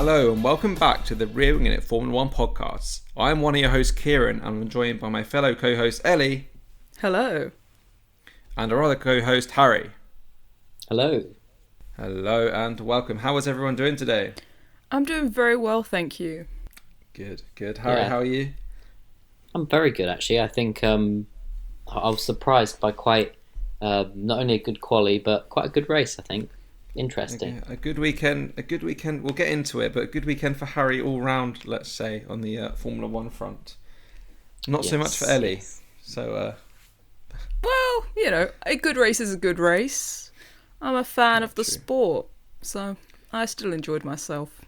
Hello and welcome back to the Rearing In It Formula 1 podcast. I am one of your hosts, Kieran, and I'm joined by my fellow co-host, Ellie. Hello. And our other co-host, Harry. Hello. Hello and welcome. How is everyone doing today? I'm doing very well, thank you. Good. Harry, How are you? I'm very good, actually. I think I was surprised by quite, not only a good quali, but quite a good race, I think. Interesting. Okay, a good weekend. We'll get into it, but a good weekend for Harry all round, let's say, on the Formula 1 front. Not so much for Ellie. Yes. So, Well, a good race is a good race. I'm a fan of the true. sport, so I still enjoyed myself.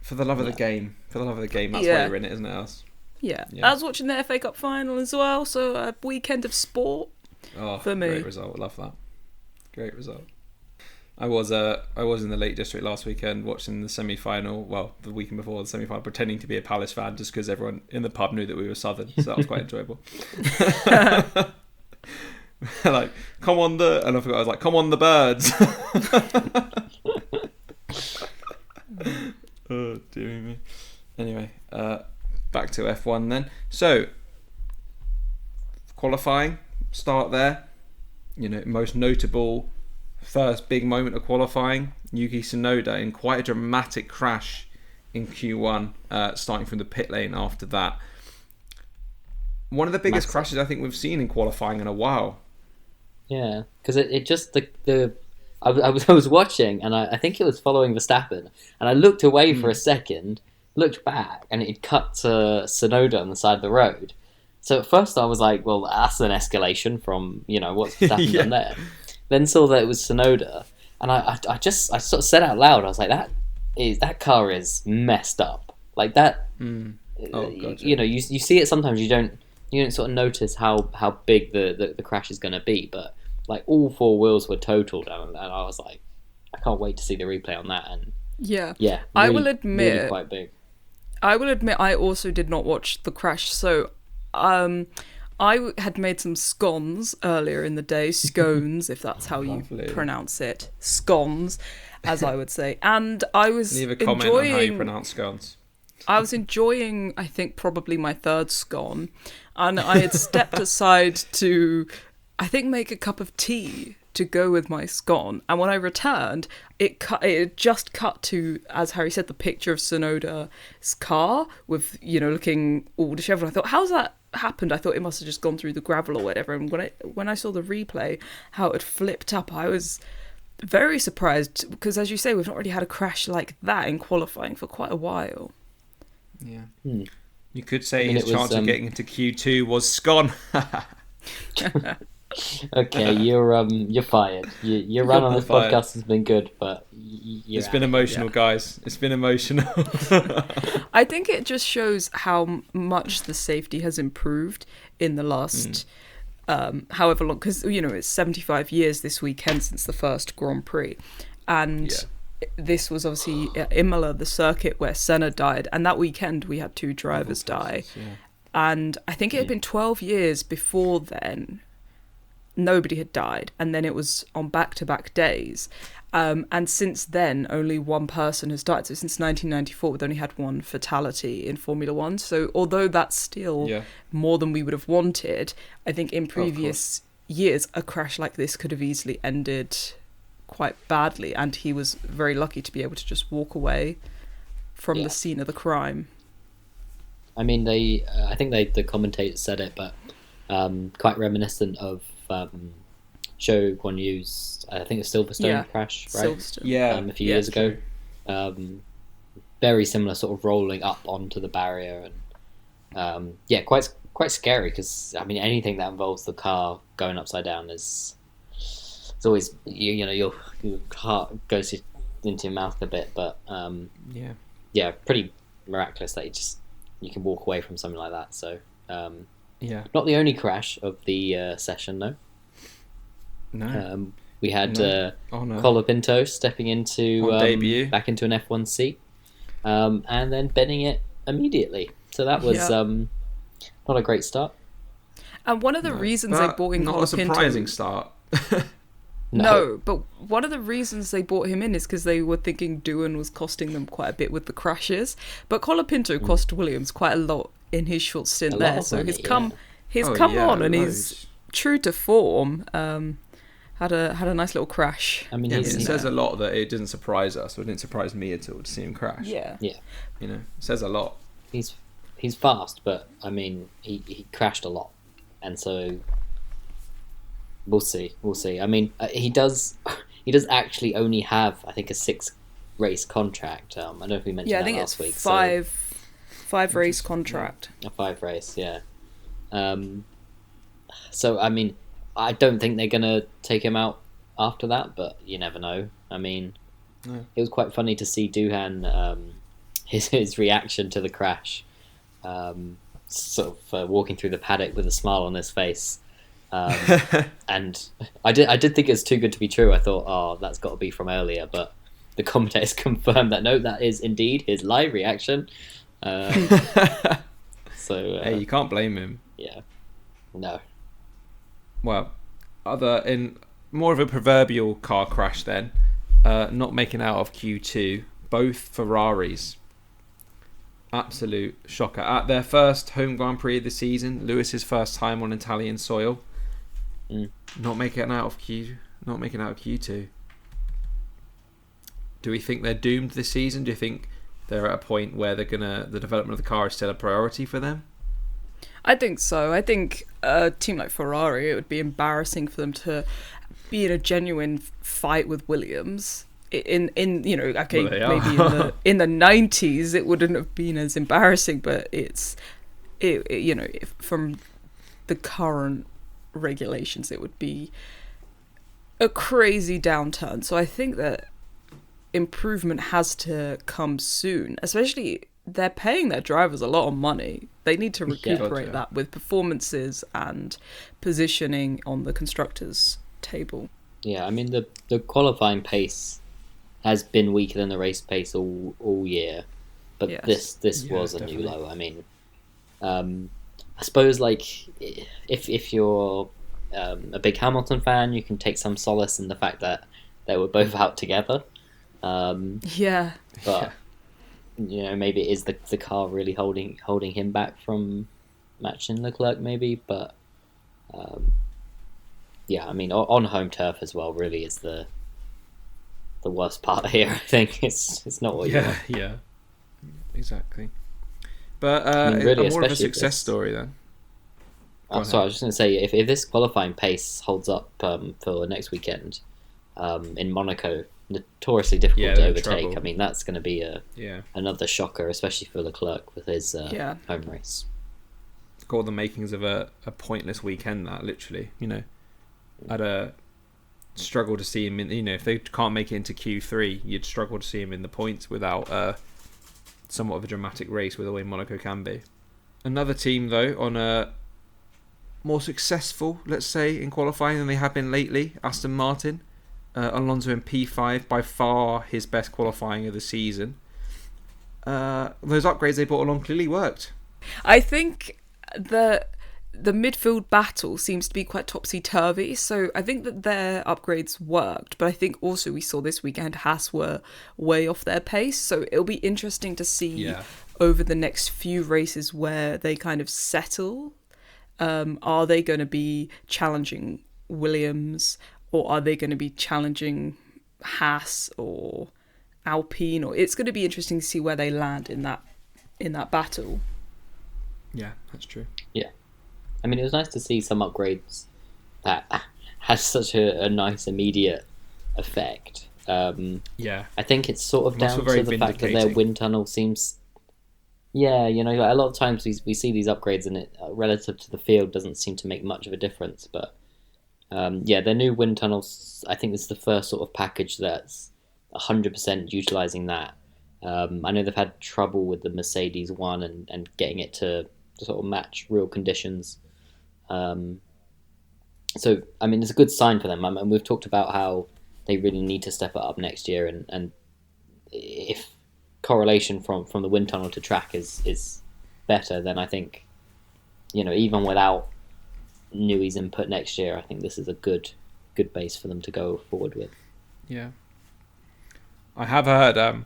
for the love of the game. For the love of the game, that's why Yeah. you're in it, isn't it, Alice? Yeah. Yeah. I was watching the FA Cup final as well, so a weekend of sport for me. Great result. Love that. Great result. I was in the Lake District last weekend watching the semi-final. Well, the weekend before the semi-final, pretending to be a Palace fan just because everyone in the pub knew that we were Southern. So that was quite enjoyable. Like, come on and I forgot. I was like, come on the birds. Oh dear me. Anyway, back to F1 then. So, qualifying, start there. Most notable first big moment of qualifying, Yuki Tsunoda in quite a dramatic crash in Q1, starting from the pit lane after that. One of the biggest crashes I think we've seen in qualifying in a while. Yeah, because it just I was watching, and I think it was following Verstappen, and I looked away for a second, looked back, and it cut to Tsunoda on the side of the road. So at first I was like, well, that's an escalation from what's Verstappen done there. Then saw that it was Tsunoda, and I sort of said out loud, I was like, that car is messed up. Like that. Oh, gotcha. You see it sometimes. You don't sort of notice how big the crash is going to be, but like all four wheels were totaled, and I was like, I can't wait to see the replay on that. And Yeah. really, I will admit, really quite big. I also did not watch the crash, so I had made some scones earlier in the day, scones, if that's how you pronounce it, scones, as I would say, and I was Leave a comment on how you pronounce scones. I was enjoying, I think, probably my third scone, and I had stepped aside to, I think, make a cup of tea to go with my scone. And when I returned, it had just cut to, as Harry said, the picture of Tsunoda's car with, looking all disheveled. I thought, how's that happened? I thought it must have just gone through the gravel or whatever. And when I saw the replay, how it flipped up, I was very surprised because, as you say, we've not really had a crash like that in qualifying for quite a while. Yeah. You could say his chance of getting into Q2 was gone. Okay, you're fired. Your run on this podcast has been good, but it's been emotional, guys. It's been emotional. I think it just shows how much the safety has improved in the last however long, because it's 75 years this weekend since the first Grand Prix, and this was obviously Imola, the circuit where Senna died, and that weekend we had two drivers die. And I think it had been 12 years before then nobody had died, and then it was on back-to-back days, and since then only one person has died. So since 1994 we've only had one fatality in Formula 1, so although that's still more than we would have wanted, I think in previous years a crash like this could have easily ended quite badly, and he was very lucky to be able to just walk away from the scene of the crime. I mean, I think the commentators said it, but quite reminiscent of Zhou Guanyu's, I think, the Silverstone crash, right? Silverstone. A few years ago. Very similar sort of rolling up onto the barrier, and quite scary because I mean anything that involves the car going upside down it's always your heart goes into your mouth a bit, but pretty miraculous that you can walk away from something like that. So not the only crash of the session though. No. We had Colapinto stepping into debut back into an F1 seat, and then bending it immediately. So that was not a great start. And one of the reasons they brought in not Colapinto, a surprising start. No, but one of the reasons they brought him in is because they were thinking Doohan was costing them quite a bit with the crashes. But Colapinto cost Williams quite a lot in his short stint there, so money, he's come on and loads. he's true to form. Had a nice little crash. I mean, Yeah, it he's, says a lot that it didn't surprise us, or it didn't surprise me at all to see him crash. Yeah. yeah, You know, it says a lot. he's fast, but I mean, he crashed a lot, and so we'll see. I mean, he does actually only have, I think, a 6-race contract. I don't know if we mentioned Yeah, I that think last it's week. five race contract. A 5-race, yeah. So I mean, I don't think they're gonna take him out after that, but you never know. I mean, It was quite funny to see Doohan, his reaction to the crash, sort of walking through the paddock with a smile on his face. And I did think it was too good to be true. I thought, oh, that's got to be from earlier, but the commentators confirmed that no, that is indeed his live reaction. So Hey, you can't blame him. yeah, no, Well, in more of a proverbial car crash then, not making out of Q2, both Ferraris. Absolute shocker. At their first home Grand Prix of the season, Lewis's first time on Italian soil, not making out of Q2. Do we think they're doomed this season? Do you think they're at a point where the development of the car is still a priority for them? I think so. I think a team like Ferrari, it would be embarrassing for them to be in a genuine fight with Williams. In you know, okay, Well, they are. maybe in the 90s it wouldn't have been as embarrassing, but you know, from the current regulations, it would be a crazy downturn. So I think that improvement has to come soon, especially they're paying their drivers a lot of money. They need to recuperate that with performances and positioning on the constructors table. yeah. I mean, the qualifying pace has been weaker than the race pace all year, but Yes. this Yeah, was a definitely. new low. I mean, I suppose like if you're a big Hamilton fan, you can take some solace in the fact that they were both out together. Yeah. But you know, maybe it is the car really holding him back from matching Leclerc, maybe. But yeah, I mean, on home turf as well, really is the worst part here. I think it's not what you want. Yeah, exactly. But I mean, really, more of a especially success this- story then. Oh, sorry, I was just going to say, if this qualifying pace holds up for next weekend in Monaco, notoriously difficult Yeah, to they're in overtake. trouble. I mean, that's going to be another shocker, especially for Leclerc with his home race. Got the makings of a pointless weekend. That literally, you know, I'd struggle to see him in. You know, if they can't make it into Q3, you'd struggle to see him in the points without somewhat of a dramatic race with the way Monaco can be. Another team though on a more successful, let's say, in qualifying than they have been lately, Aston Martin. Alonso in P5, by far his best qualifying of the season. Those upgrades they brought along clearly worked. I think the midfield battle seems to be quite topsy-turvy, so I think that their upgrades worked, but I think also we saw this weekend Haas were way off their pace, so it'll be interesting to see over the next few races where they kind of settle. Are they going to be challenging Williams, or are they going to be challenging Haas or Alpine? Or it's going to be interesting to see where they land in that battle. Yeah, that's true. Yeah, I mean, it was nice to see some upgrades that has such a nice immediate effect. Yeah, I think it's sort of Must down feel very to the fact that their vindicating. wind tunnel seems. Yeah, you know, like a lot of times we see these upgrades and it relative to the field doesn't seem to make much of a difference. But yeah, their new wind tunnels, I think this is the first sort of package that's 100% utilizing that. I know they've had trouble with the Mercedes one and getting it to sort of match real conditions. So, I mean, it's a good sign for them. And we've talked about how they really need to step it up next year. And if correlation from the wind tunnel to track is better, then I think, you know, even without Newey's input next year, I think this is a good good base for them to go forward with. Yeah, I have heard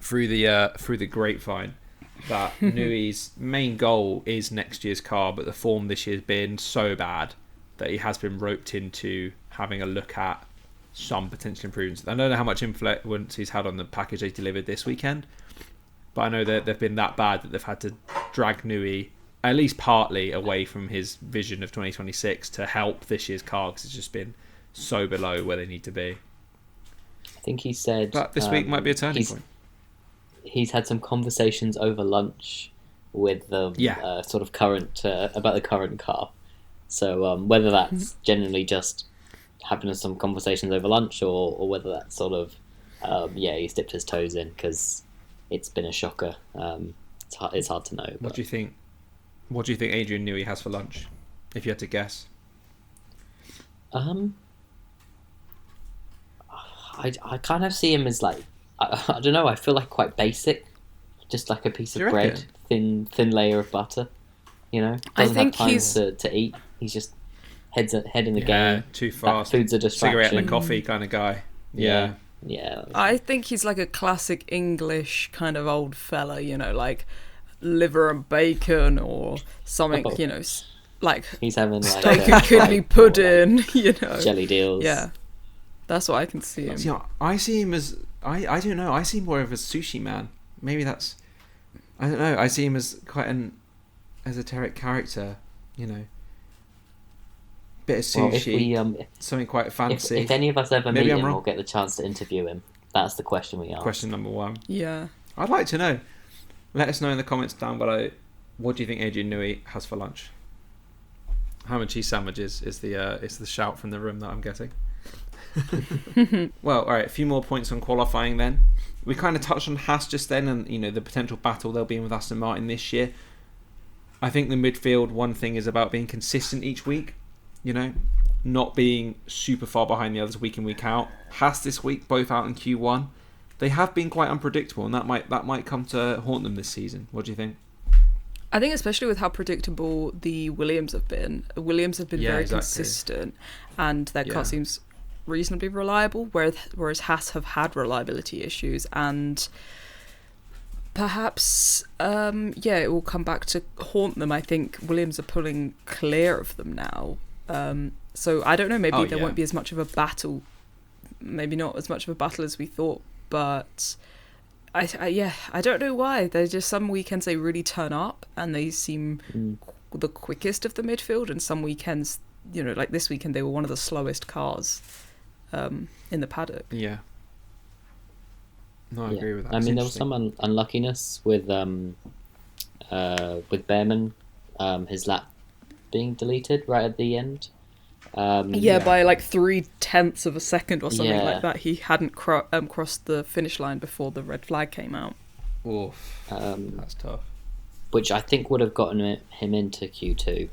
through the grapevine that Nui's main goal is next year's car, but the form this year has been so bad that he has been roped into having a look at some potential improvements. I don't know how much influence he's had on the package they delivered this weekend, but I know that they've been that bad that they've had to drag Nui at least partly away from his vision of 2026 to help this year's car, because it's just been so below where they need to be. I think he said... But this week might be a turning point. He's had some conversations over lunch with the sort of current... about the current car. So whether that's generally just having some conversations over lunch, or whether that's sort of... he's dipped his toes in, because it's been a shocker. It's hard to know. But... What do you think? What do you think Adrian Newey has for lunch, if you had to guess? I kind of see him as like, I don't know, I feel like quite basic, just like a piece of bread, thin layer of butter, you know. Doesn't have time to eat. He's just head in the game. Too fast. That food's a distraction. Cigarette and a coffee kind of guy. Yeah. I think he's like a classic English kind of old fella, you know, like liver and bacon or something, you know, like he's having like steak and kidney pudding, you know, jelly deals. Yeah, that's what I can see him. Yeah, I see him as I don't know. I see him more of a sushi man. Maybe that's, I don't know. I see him as quite an esoteric character, you know. Bit of sushi, well, if something quite fancy. If any of us ever meet him or get the chance to interview him, that's the question we ask. Question number one. Yeah. I'd like to know. Let us know in the comments down below. What do you think Adrian Newey has for lunch? Ham and cheese sandwiches is the shout from the room that I'm getting. Well, all right. A few more points on qualifying then. We kind of touched on Haas just then, and you know the potential battle they'll be in with Aston Martin this year. I think the midfield, one thing is about being consistent each week. You know, not being super far behind the others week in, week out. Haas this week, both out in Q1. They have been quite unpredictable, and that might come to haunt them this season. What do you think? I think especially with how predictable the Williams have been. Williams have been very consistent, and their car seems reasonably reliable, whereas Haas have had reliability issues, and perhaps it will come back to haunt them. I think Williams are pulling clear of them now. So I don't know, maybe there won't be as much of a battle, maybe not as much of a battle as we thought, but I don't know why. There's just some weekends they really turn up and they seem the quickest of the midfield, and some weekends, you know, like this weekend they were one of the slowest cars in the paddock. Yeah. No, I agree with that. I mean, there was some unluckiness with Behrman, his lap being deleted right at the end. By like 0.3 of a second or something like that. He hadn't crossed the finish line before the red flag came out. Oof, that's tough. Which I think would have gotten him into Q2.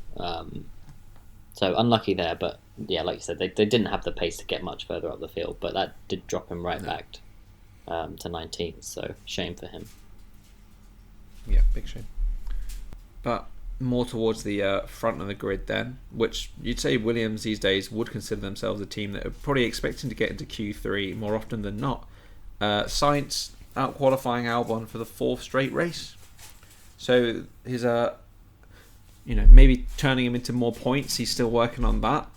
So unlucky there, but yeah, like you said, they didn't have the pace to get much further up the field, but that did drop him right back to 19th, so shame for him. Yeah, big shame. But more towards the front of the grid then, which you'd say Williams these days would consider themselves a team that are probably expecting to get into Q3 more often than not. Sainz out qualifying Albon for the 4th straight race. So his maybe turning him into more points. He's still working on that,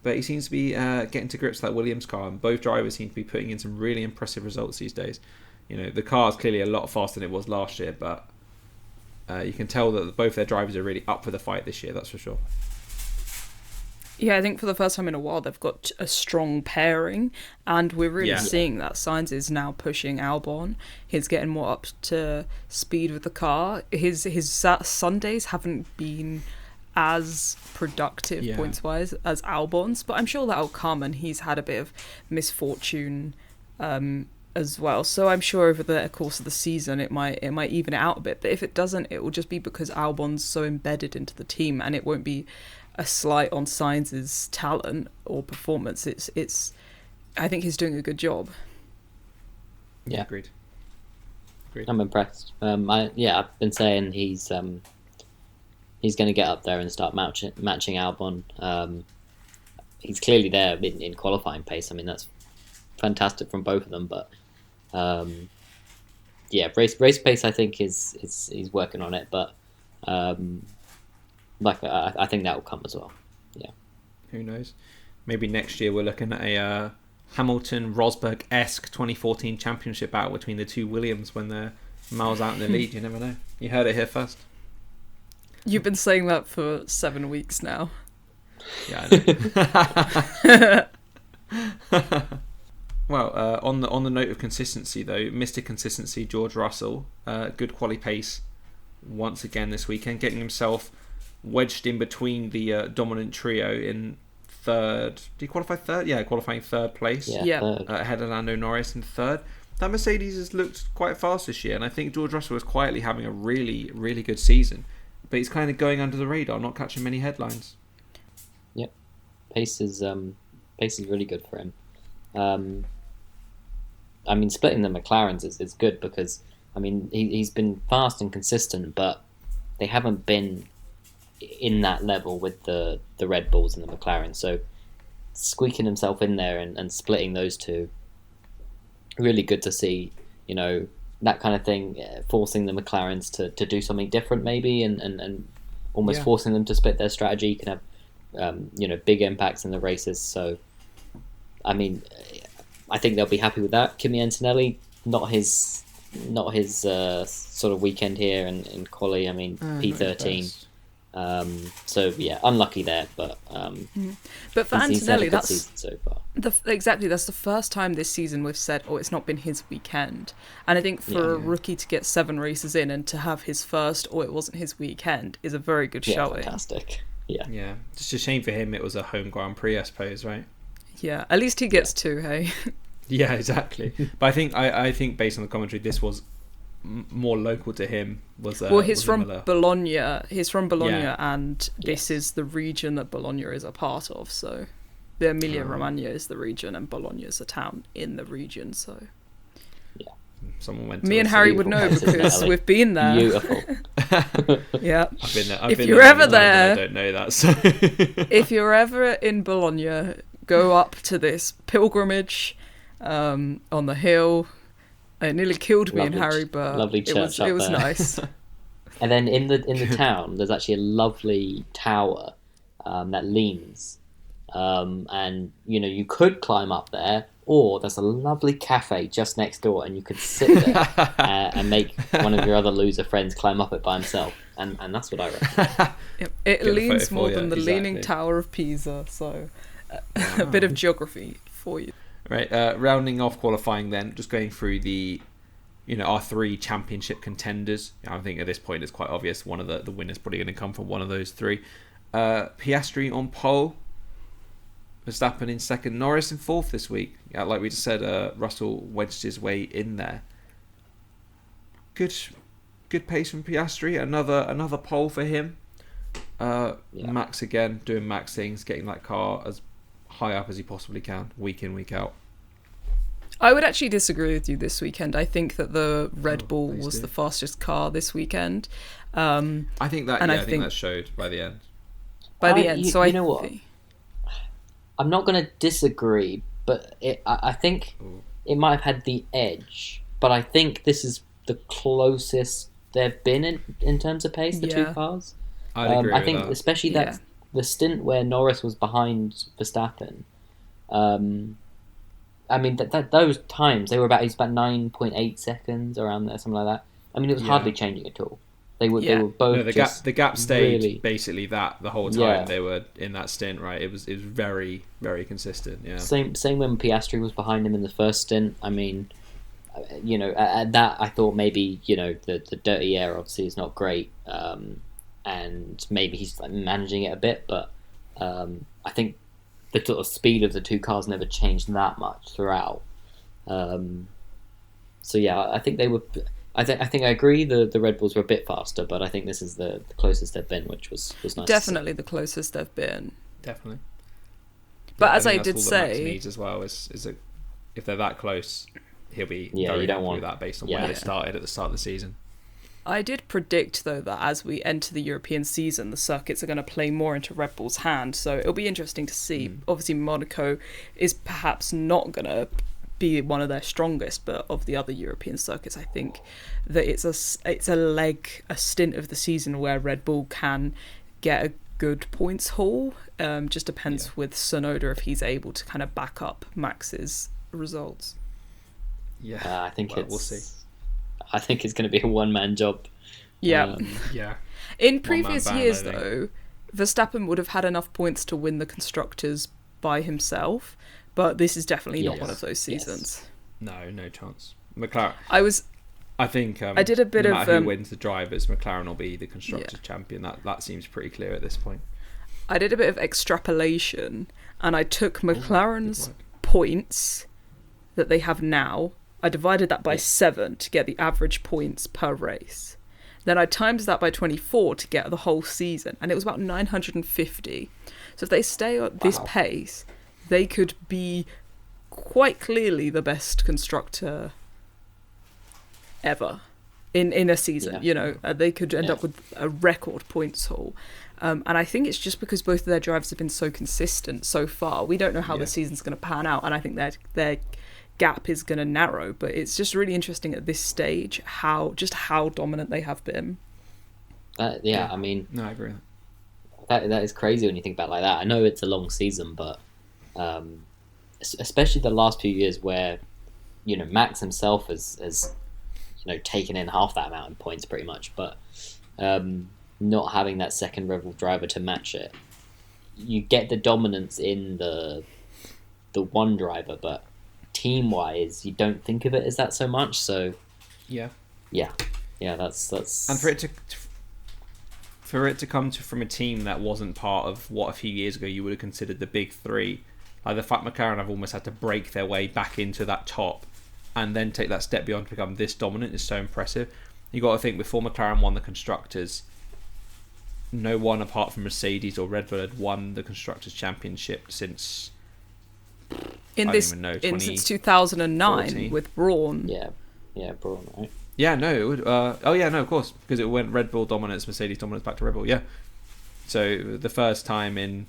but he seems to be getting to grips with that Williams car, and both drivers seem to be putting in some really impressive results these days. You know, the car is clearly a lot faster than it was last year, but you can tell that both their drivers are really up for the fight this year, that's for sure. Yeah, I think for the first time in a while they've got a strong pairing, and we're really seeing that Sainz is now pushing Albon. He's getting more up to speed with the car. His Sundays haven't been as productive points-wise as Albon's, but I'm sure that'll come, and he's had a bit of misfortune as well. So I'm sure over the course of the season it might even it out a bit. But if it doesn't, it will just be because Albon's so embedded into the team, and it won't be a slight on Sainz's talent or performance. It's I think he's doing a good job. Yeah, agreed. I'm impressed. I've been saying he's going to get up there and start matching Albon. he's clearly there in qualifying pace. I mean, that's fantastic from both of them. But yeah, race pace, I think is he's working on it. But I think that will come as well. Yeah. Who knows? Maybe next year we're looking at a Hamilton-Rosberg-esque 2014 championship battle between the two Williams when they're miles out in the lead. You never know. You heard it here first. You've been saying that for 7 weeks now. Yeah, I know. Well, on the note of consistency, though, Mr. Consistency, George Russell, good quali pace once again this weekend, getting himself wedged in between the dominant trio in third. Did he qualify third? Yeah, qualifying third place. Yeah. Ahead of Lando Norris in third. That Mercedes has looked quite fast this year, and I think George Russell is quietly having a really, really good season. But he's kind of going under the radar, not catching many headlines. Yep, pace is really good for him. I mean, splitting the McLarens is good because, I mean, he's been fast and consistent, but they haven't been in that level with the Red Bulls and the McLarens. So squeaking himself in there and splitting those two, really good to see. You know, that kind of thing, forcing the McLarens to do something different maybe, and almost forcing them to split their strategy. You can have big impacts in the races. So, I mean, I think they'll be happy with that. Kimi Antonelli, not his sort of weekend here in quali. I mean, P13. So yeah, unlucky there, but but for Antonelli, that's so far. That's the first time this season we've said, oh, it's not been his weekend. And I think for a rookie to get 7 races in and to have his first, or it wasn't his weekend, is a very good showing. Fantastic. Yeah, just a shame for him it was a home Grand Prix, I suppose, right? Yeah, at least he gets 2, hey. Yeah, exactly. But I think based on the commentary, this was more local to him. He's from Bologna. He's from Bologna, and this is the region that Bologna is a part of. So, the Emilia Romagna is the region, and Bologna is a town in the region. So, yeah, someone went. Me and Harry would know because we've been there. Beautiful. Yeah, I've been there. If you're ever there, I don't know that. So, if you're ever in Bologna, go up to this pilgrimage on the hill. It nearly killed me and Harry, but it was nice. And then in the town, there's actually a lovely tower that leans, and you could climb up there, or there's a lovely cafe just next door, and you could sit there and make one of your other loser friends climb up it by himself, and that's what I reckon. It leans more than the Leaning Tower of Pisa, so a bit of geography for you. Right, rounding off qualifying then, just going through our 3 championship contenders. I think at this point it's quite obvious one of the winners probably going to come from one of those 3. Piastri on pole, Verstappen in second, Norris in fourth this week. Yeah, like we just said, Russell wedged his way in there. Good pace from Piastri. Another pole for him. Max again doing Max things, getting that car as high up as he possibly can, week in, week out. I would actually disagree with you this weekend. I think that the Red Bull was the fastest car this weekend. I think that showed by the end. You know what? I'm not going to disagree, but I think it might have had the edge. But I think this is the closest they've been in terms of pace, the 2 cars. I'd agree with think that. Especially the stint where Norris was behind Verstappen. I mean, those times, he's about 9.8 seconds, around there, something like that. I mean, it was hardly changing at all. They were both the gap stayed really, basically the whole time they were in that stint, right? It was very, very consistent, yeah. Same when Piastri was behind him in the first stint. I mean, at that, I thought maybe, the dirty air obviously is not great, and maybe he's managing it a bit, but I think the sort of speed of the 2 cars never changed that much throughout. So yeah, I think they were. I think I agree. The Red Bulls were a bit faster, but I think this is the closest they've been, which was nice. Definitely the closest they've been. Definitely. But as I did say, Max needs as well is if they're that close, he'll be very happy with that based on where they started at the start of the season. I did predict, though, that as we enter the European season, the circuits are going to play more into Red Bull's hand. So it'll be interesting to see. Obviously, Monaco is perhaps not going to be one of their strongest, but of the other European circuits, I think that it's a stint of the season where Red Bull can get a good points haul. Just depends with Tsunoda if he's able to kind of back up Max's results. I think we'll see. I think it's going to be a one-man job. Yeah. Yeah. In previous years, though, Verstappen would have had enough points to win the constructors by himself, but this is definitely not one of those seasons. No chance. McLaren. I think I did a bit no of matter who wins the drivers, McLaren will be the constructors champion. That seems pretty clear at this point. I did a bit of extrapolation, and I took McLaren's points that they have now. I divided that by 7 to get the average points per race. Then I times that by 24 to get the whole season, and it was about 950. So if they stay at this pace, they could be quite clearly the best constructor ever in a season. They could end up with a record points haul. And I think it's just because both of their drivers have been so consistent so far. We don't know how the season's going to pan out, and I think their gap is going to narrow, but it's just really interesting at this stage how dominant they have been. I mean, no, I agree. That is crazy when you think about it like that. I know it's a long season, but especially the last few years where Max himself has taken in half that amount in points pretty much, but not having that second Red Bull driver to match it, you get the dominance in the one driver, but team wise you don't think of it as that so much. So that's and for it to come from a team that wasn't part of what a few years ago you would have considered the big three, like the fact McLaren have almost had to break their way back into that top and then take that step beyond to become this dominant is so impressive. You got to think before McLaren won the constructors, no one apart from Mercedes or Red Bull had won the constructors championship since since 2009 with Brawn. Yeah, Brawn, right? Yeah, no, it would. Of course, because it went Red Bull dominance, Mercedes dominance, back to Red Bull. Yeah, so the first time in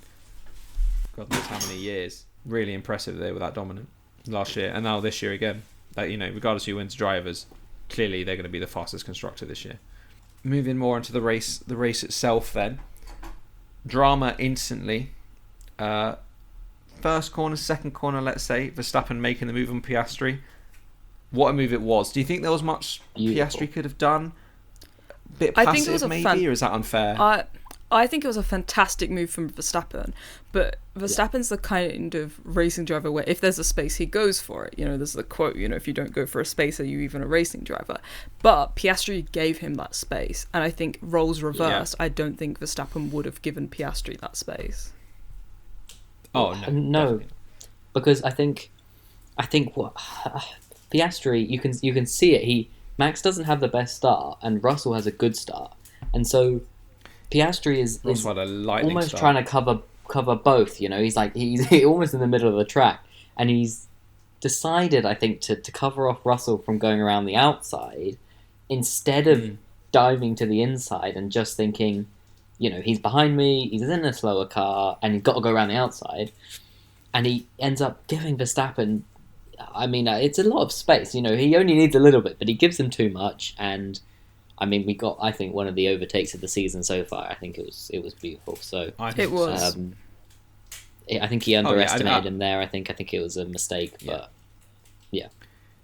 God knows how many years, really impressive they were that dominant last year, and now this year again. That regardless of who wins drivers, clearly they're going to be the fastest constructor this year. Moving more into the race itself, then drama instantly. First corner, second corner, let's say, Verstappen making the move on Piastri. What a move it was. Do you think there was much Piastri could have done? Bit passive, I think it was maybe, or is that unfair? I think it was a fantastic move from Verstappen, but Verstappen's the kind of racing driver where if there's a space, he goes for it. There's the quote, if you don't go for a space, are you even a racing driver? But Piastri gave him that space, and I think roles reversed, I don't think Verstappen would have given Piastri that space. Oh no, because I think what Piastri, you can see it. Max doesn't have the best start, and Russell has a good start, and so Piastri is almost start. Trying to cover both. He's almost in the middle of the track, and he's decided, I think, to cover off Russell from going around the outside instead of diving to the inside and just thinking, he's behind me, he's in a slower car, and he's got to go around the outside. And he ends up giving Verstappen, it's a lot of space. He only needs a little bit, but he gives him too much. And, we got, I think, one of the overtakes of the season so far. I think it was beautiful. So it was. I think he underestimated him there. I think it was a mistake, but yeah,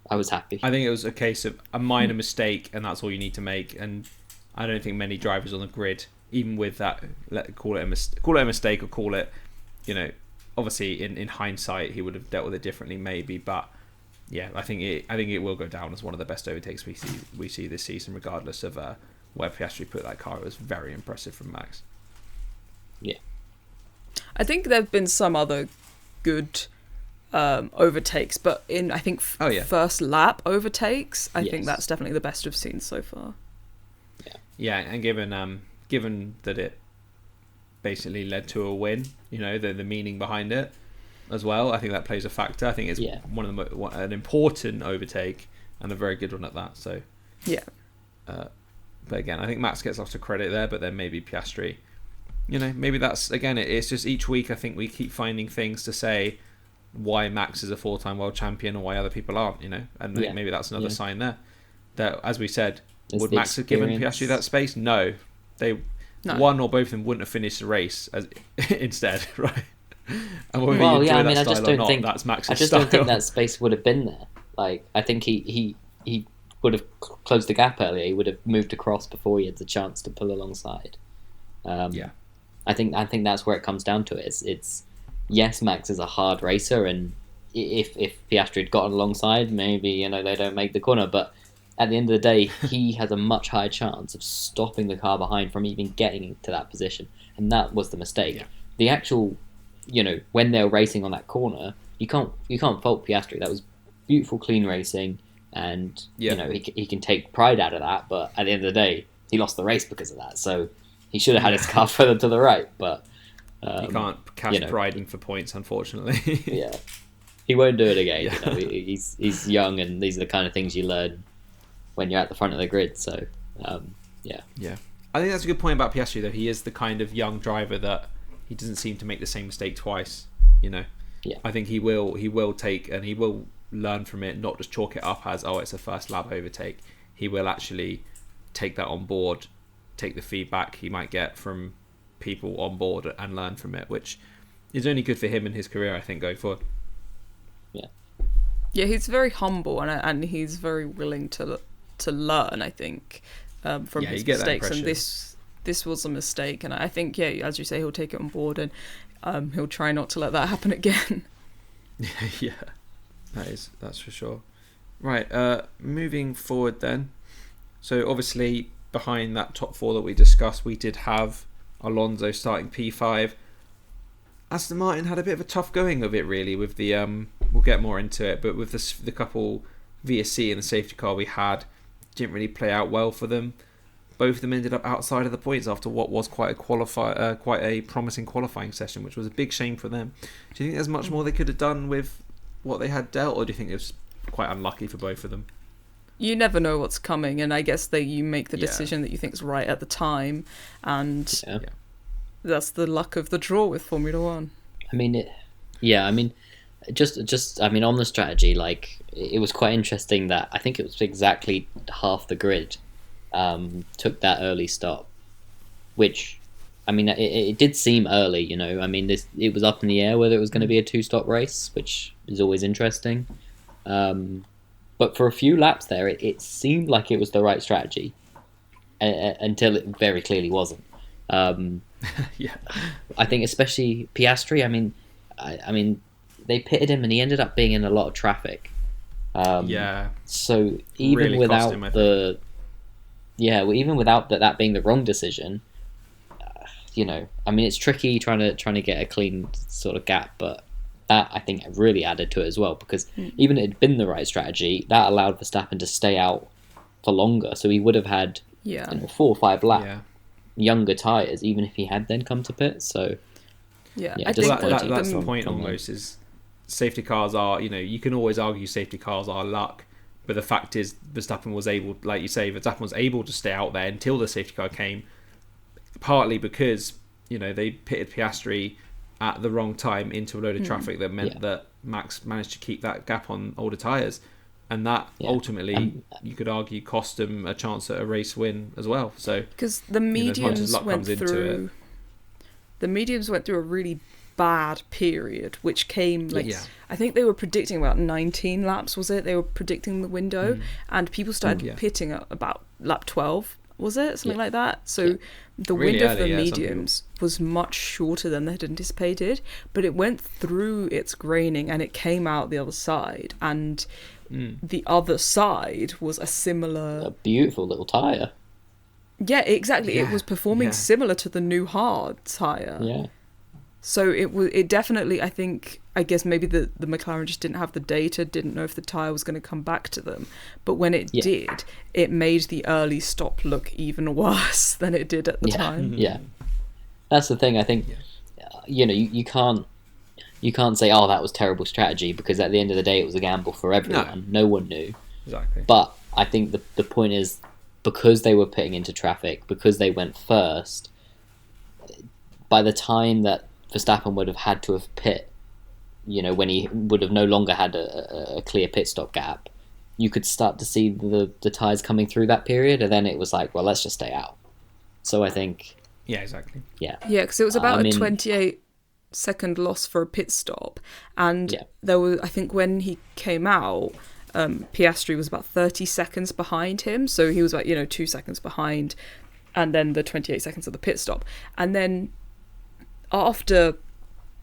I was happy. I think it was a case of a minor mistake, and that's all you need to make. And I don't think many drivers on the grid, even with that, call it a mistake or call it, obviously in hindsight he would have dealt with it differently maybe, but yeah, I think it will go down as one of the best overtakes we see this season, regardless of where Piastri put that car. It was very impressive from Max. Yeah, I think there have been some other good overtakes, but in first lap overtakes, I think that's definitely the best we've seen so far. Yeah, and given that it basically led to a win, the meaning behind it as well, I think that plays a factor. I think it's an important overtake and a very good one at that. So But again, I think Max gets lots of credit there, but then maybe Piastri. Maybe that's, again, it's just each week I think we keep finding things to say why Max is a 4-time world champion and why other people aren't, and maybe that's another sign there. That, as we said, would Max have given Piastri that space? No. One or both of them wouldn't have finished the race instead, right? And I just don't think that's Max's style. Don't think that space would have been there. Like, I think he would have closed the gap earlier. He would have moved across before he had the chance to pull alongside. I think that's where it comes down to it. It's yes, Max is a hard racer, and if Piastri had gotten alongside, maybe they don't make the corner. But at the end of the day, he has a much higher chance of stopping the car behind from even getting into that position, and that was the mistake. Yeah. The actual, when they're racing on that corner, you can't fault Piastri. That was beautiful, clean racing, and he can take pride out of that. But at the end of the day, he lost the race because of that. So he should have had his car further to the right. But you can't cash pride in for points, unfortunately. Yeah, he won't do it again. He's young, and these are the kind of things you learn when you're at the front of the grid. So yeah. I think that's a good point about Piastri, though. He is the kind of young driver that he doesn't seem to make the same mistake twice. Yeah. I think he will take, and he will learn from it, not just chalk it up as, it's a first lap overtake. He will actually take that on board, take the feedback he might get from people on board and learn from it, which is only good for him in his career, I think, going forward. Yeah, he's very humble, and he's very willing to learn, I think, from his mistakes. And this was a mistake, and I think, as you say, he'll take it on board, and he'll try not to let that happen again. Yeah, that's for sure. Right, moving forward then. So obviously behind that top four that we discussed, we did have Alonso starting P5. Aston Martin had a bit of a tough going of it, really, with the we'll get more into it, but with the couple VSC and the safety car we had, didn't really play out well for them. Both of them ended up outside of the points after what was quite a promising qualifying session, which was a big shame for them. Do you think there's much more they could have done with what they had dealt, or do you think it was quite unlucky for both of them? You never know what's coming, and I guess that you make the decision that you think is right at the time, and that's the luck of the draw with Formula One. Just on the strategy, like, it was quite interesting that I think it was exactly half the grid took that early stop, which, it did seem early, it was up in the air whether it was going to be a 2-stop race, which is always interesting. But for a few laps there, it seemed like it was the right strategy until it very clearly wasn't. I think especially Piastri, they pitted him and he ended up being in a lot of traffic. So even really without even without that being the wrong decision, it's tricky trying to get a clean sort of gap, but that, I think, really added to it as well, because even if it had been the right strategy, that allowed Verstappen to stay out for longer, so he would have had 4 or 5 lap younger tyres, even if he had then come to pit. So I think that's the point almost, is safety cars are, you can always argue safety cars are luck, but the fact is Verstappen was able, like you say, to stay out there until the safety car came, partly because they pitted Piastri at the wrong time into a load of traffic that meant that Max managed to keep that gap on older tyres, and that ultimately you could argue cost him a chance at a race win as well. So because the mediums went through a really bad period, which came I think they were predicting about 19 laps, was it? They were predicting the window, and people started pitting at about lap 12, was it? Something like that. So the really window for the mediums was much shorter than they had anticipated, but it went through its graining and it came out the other side, and the other side was a beautiful little tyre. Yeah, exactly. It was performing similar to the new hard tyre. Yeah. So it definitely, I guess maybe the McLaren just didn't have the data, didn't know if the tyre was going to come back to them. But when it did, it made the early stop look even worse than it did at the time. Yeah, that's the thing. I think, you can't say, oh, that was terrible strategy, because at the end of the day, it was a gamble for everyone. No one knew. Exactly. But I think the point is, because they were putting into traffic, because they went first, by the time that Verstappen would have had to have pit, when he would have no longer had a clear pit stop gap, you could start to see the tyres coming through that period, and then it was like, well, let's just stay out. So I think... Yeah, exactly. Yeah. Yeah, because it was about a 28-second loss for a pit stop, and there was, I think when he came out, Piastri was about 30 seconds behind him, so he was like 2 seconds behind, and then the 28 seconds of the pit stop, and then after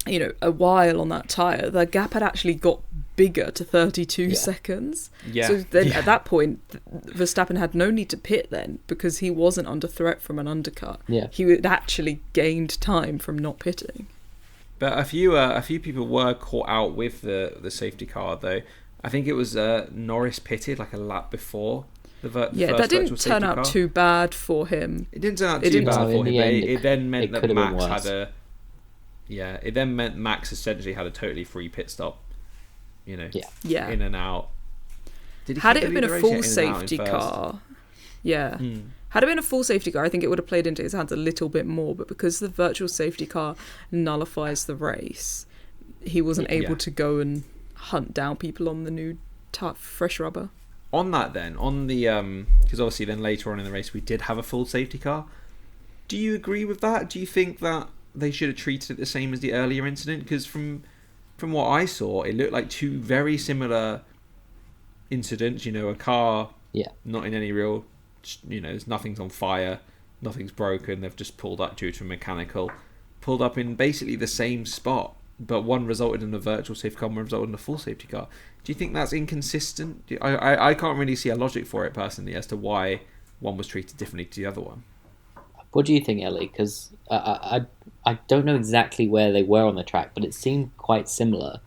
a while on that tyre, the gap had actually got bigger to 32 seconds. Yeah. So then at that point, Verstappen had no need to pit then, because he wasn't under threat from an undercut. Yeah. He had actually gained time from not pitting. But a few people were caught out with the safety car, though. I think it was Norris pitted like a lap before the first that didn't virtual turn safety out car. too bad for him. It didn't turn out too bad for him, but it then meant that Max worse. had a... Yeah, it then meant Max essentially had a totally free pit stop. In and out. Had it been a full safety car, had it been a full safety car, I think it would have played into his hands a little bit more. But because the virtual safety car nullifies the race, he wasn't able to go and hunt down people on the new fresh rubber. On that then, on the because obviously then later on in the race we did have a full safety car. Do you agree with that? Do you think that they should have treated it the same as the earlier incident? Because from what I saw, it looked like two very similar incidents. A car not in any real, nothing's on fire, nothing's broken. They've just pulled up due to a mechanical, pulled up in basically the same spot, but one resulted in a virtual safety car, one resulted in a full safety car. Do you think that's inconsistent? I can't really see a logic for it personally as to why one was treated differently to the other one. What do you think, Ellie? Because I don't know exactly where they were on the track, but it seemed quite similar.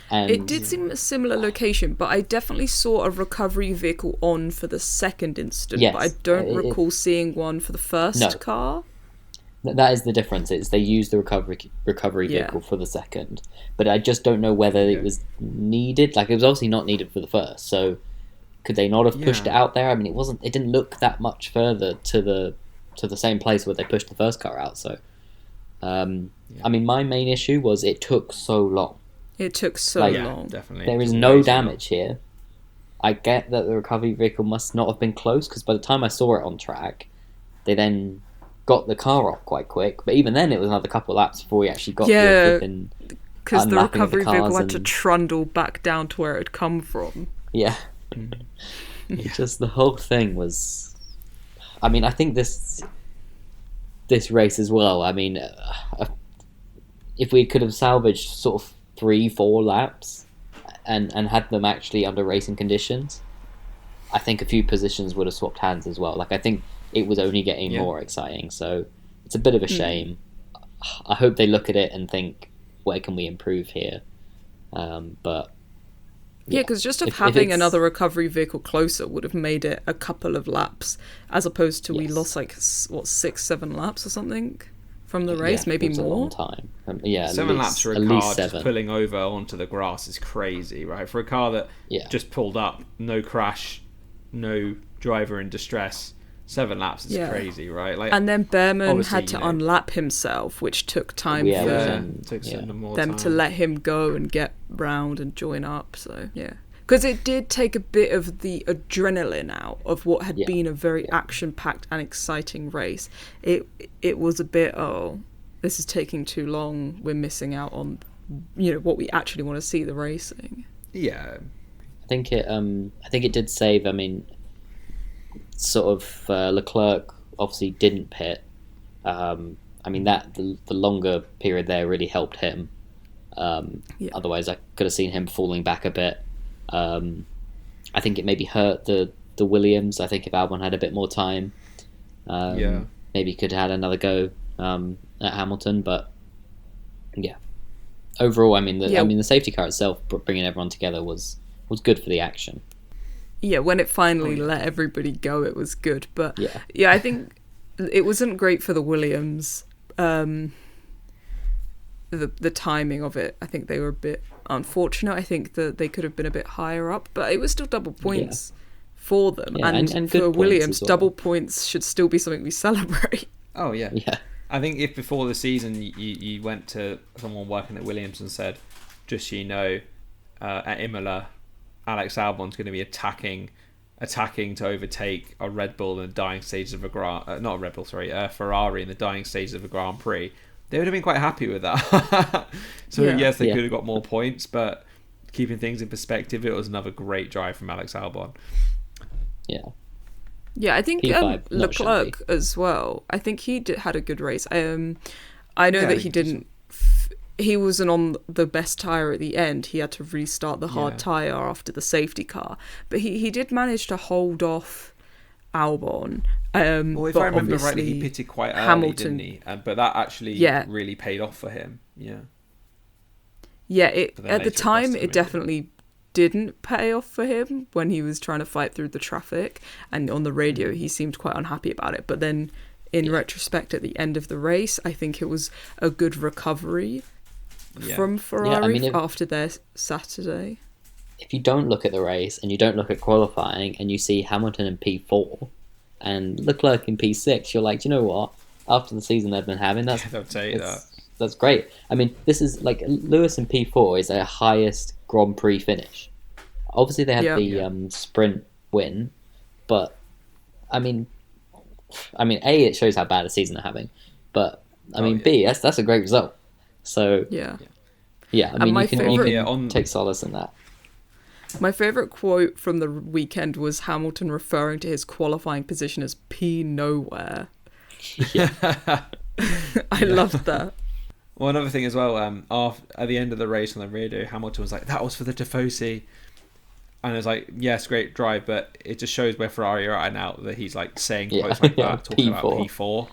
And it did seem a similar location, but I definitely saw a recovery vehicle on for the second incident, yes, but I don't recall seeing one for the first car. That is the difference. It's they used the recovery vehicle for the second, but I just don't know whether it was needed. Like, it was obviously not needed for the first, so could they not have pushed it out there? I mean, it didn't look that much further to the same place where they pushed the first car out. So, I mean, my main issue was it took so long. It took so long. Definitely. There is no damage here. I get that the recovery vehicle must not have been close, because by the time I saw it on track, they then got the car off quite quick. But even then, it was another couple of laps before we actually got because the recovery vehicle had to trundle back down to where it had come from. Yeah. Just the whole thing was... I mean, I think this race as well, I mean, if we could have salvaged sort of 3-4 laps and had them actually under racing conditions, I think a few positions would have swapped hands as well. Like, I think it was only getting more exciting, so it's a bit of a shame. I hope they look at it and think, where can we improve here? But because just having another recovery vehicle closer would have made it a couple of laps, as opposed to we lost 6-7 laps or something from the race, maybe more. A long time. 7 laps for a car just pulling over onto the grass is crazy, right? For a car that just pulled up, no crash, no driver in distress. 7 laps is crazy, right? Like, and then Behrman had to unlap himself, which took time for them to let him go and get round and join up. So because it did take a bit of the adrenaline out of what had been a very action-packed and exciting race. It was a bit, this is taking too long. We're missing out on what we actually want to see, the racing. Yeah, I think it did save. I mean, sort of Leclerc obviously didn't pit. I mean, that the longer period there really helped him. Otherwise, I could have seen him falling back a bit. I think it maybe hurt the Williams. I think if Albon had a bit more time, maybe could have had another go at Hamilton. But overall, I mean, the safety car itself, bringing everyone together, was good for the action. Yeah, when it finally let everybody go, it was good. But I think it wasn't great for the Williams. The timing of it, I think they were a bit unfortunate. I think that they could have been a bit higher up, but it was still double points for them. Yeah, and good for points Williams, as well. double points should still be something we celebrate. Oh yeah. Yeah. I think if before the season you went to someone working at Williams and said, just so you know, at Imola, Alex Albon's going to be attacking to overtake a Red Bull in the dying stages of a Ferrari in the dying stages of a Grand Prix, they would have been quite happy with that. So Yeah. yes, they could have got more points, but keeping things in perspective, it was another great drive from Alex Albon. Yeah. Yeah, I think P5, not Leclerc as well. I think he had a good race. I know that he didn't. He wasn't on the best tyre at the end. He had to restart the hard tyre after the safety car. But he did manage to hold off Albon. Well, if I remember rightly, he pitted quite early, Hamilton, didn't he? But that actually really paid off for him. Yeah. Yeah, at the time, cost him, it definitely didn't pay off for him when he was trying to fight through the traffic. And on the radio, he seemed quite unhappy about it. But then, in retrospect, at the end of the race, I think it was a good recovery from Ferrari after their Saturday. If you don't look at the race and you don't look at qualifying and you see Hamilton in P4 and Leclerc in P6, you're like, you know what? After the season they've been having, that's great. I mean, this is like Lewis in P4 is their highest Grand Prix finish. Obviously, they had the sprint win, but I mean, A, it shows how bad a season they're having, but B, that's a great result. So yeah. I mean, you can take solace in that. My favourite quote from the weekend was Hamilton referring to his qualifying position as P nowhere. I loved that. Well, another thing as well, at the end of the race on the radio, Hamilton was like, that was for the Tifosi. And it was like, yes, great drive, but it just shows where Ferrari are at now, that he's like saying quotes like that, talking about P4.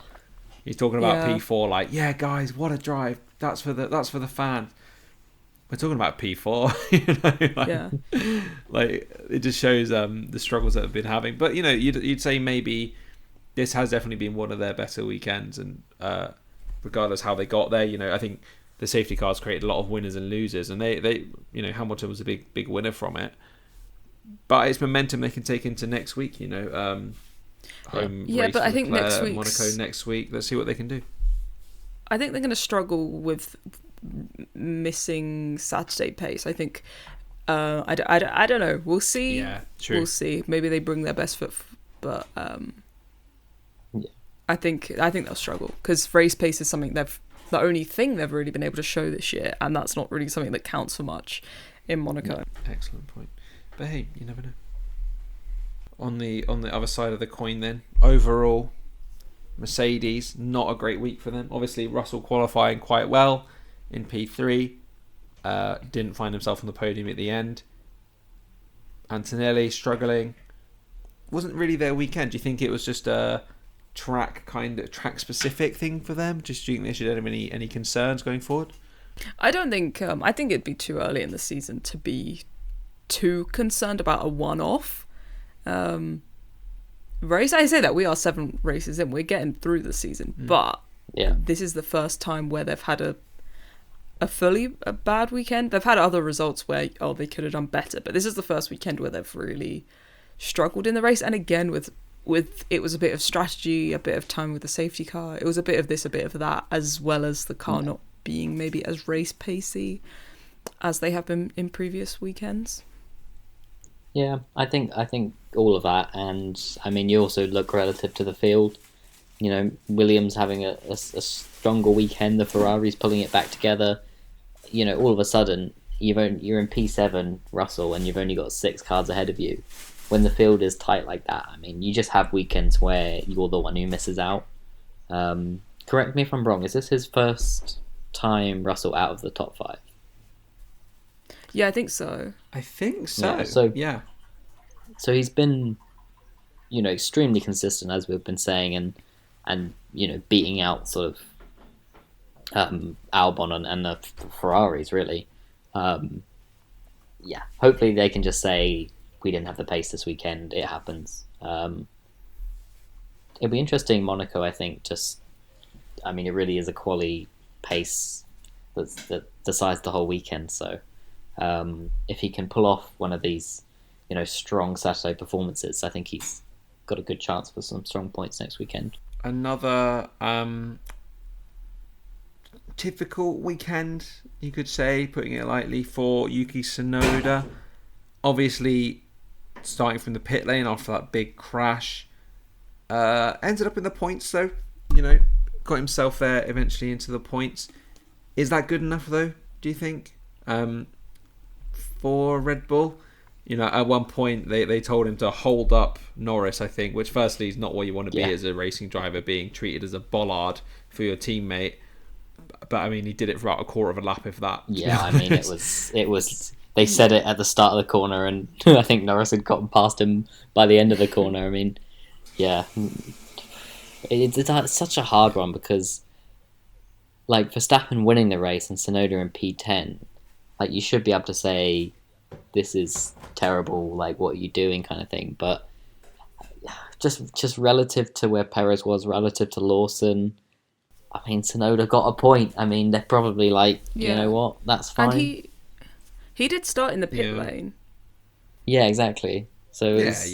He's talking about P4 like, yeah, guys, what a drive. That's for the fans. We're talking about P4, like it just shows the struggles that they've been having. But you'd say maybe this has definitely been one of their better weekends, and regardless how they got there, I think the safety cars created a lot of winners and losers, and they Hamilton was a big winner from it. But it's momentum they can take into next week, home race but I think Monaco next week. Let's see what they can do. I think they're going to struggle with missing Saturday pace. I think I don't know. We'll see. Yeah, true. We'll see. Maybe they bring their best foot, but I think they'll struggle because race pace is something the only thing they've really been able to show this year, and that's not really something that counts for much in Monaco. No, excellent point. But hey, you never know. On the other side of the coin, then overall, Mercedes, not a great week for them. Obviously, Russell qualifying quite well in P3. Didn't find himself on the podium at the end. Antonelli struggling. Wasn't really their weekend. Do you think it was just a track specific thing for them? Just do you think they should have any concerns going forward? I don't think. I think it'd be too early in the season to be too concerned about a one-off race. I say that we are 7 races in. We're getting through the season, but this is the first time where they've had a bad weekend. They've had other results where they could have done better, but this is the first weekend where they've really struggled in the race. And again, with it was a bit of strategy, a bit of time with the safety car. It was a bit of this, a bit of that, as well as the car not being maybe as race pacey as they have been in previous weekends. Yeah, I think all of that, and I mean, you also look relative to the field. Williams having a stronger weekend, the Ferrari's pulling it back together. All of a sudden, you're in P7, Russell, and you've only got 6 cars ahead of you. When the field is tight like that, I mean, you just have weekends where you're the one who misses out. Correct me if I'm wrong. Is this his first time Russell out of the top 5? Yeah, I think so. Yeah, so he's been, extremely consistent, as we've been saying, and beating out sort of Albon and the Ferraris, really. Hopefully they can just say, we didn't have the pace this weekend, it happens. It'll be interesting, Monaco, I think, it really is a quali pace that decides the whole weekend, so if he can pull off one of these strong Saturday performances. I think he's got a good chance for some strong points next weekend. Another typical weekend, you could say, putting it lightly, for Yuki Tsunoda. Obviously, starting from the pit lane after that big crash. Ended up in the points, though. Got himself there eventually into the points. Is that good enough, though, do you think, for Red Bull? At one point, they told him to hold up Norris, I think, which firstly is not what you want to be as a racing driver, being treated as a bollard for your teammate. But, I mean, he did it for about a quarter of a lap, if that. Yeah, I mean, it was. They said it at the start of the corner, and I think Norris had gotten past him by the end of the corner. I mean, yeah. It's such a hard one because, like, Verstappen winning the race and Tsunoda in P10, like, you should be able to say, this is terrible, like, what are you doing kind of thing. But just relative to where Perez was, relative to Lawson, I mean, Tsunoda got a point. I mean, they're probably like, you know what, that's fine. And he did start in the pit lane. Yeah, exactly. So it's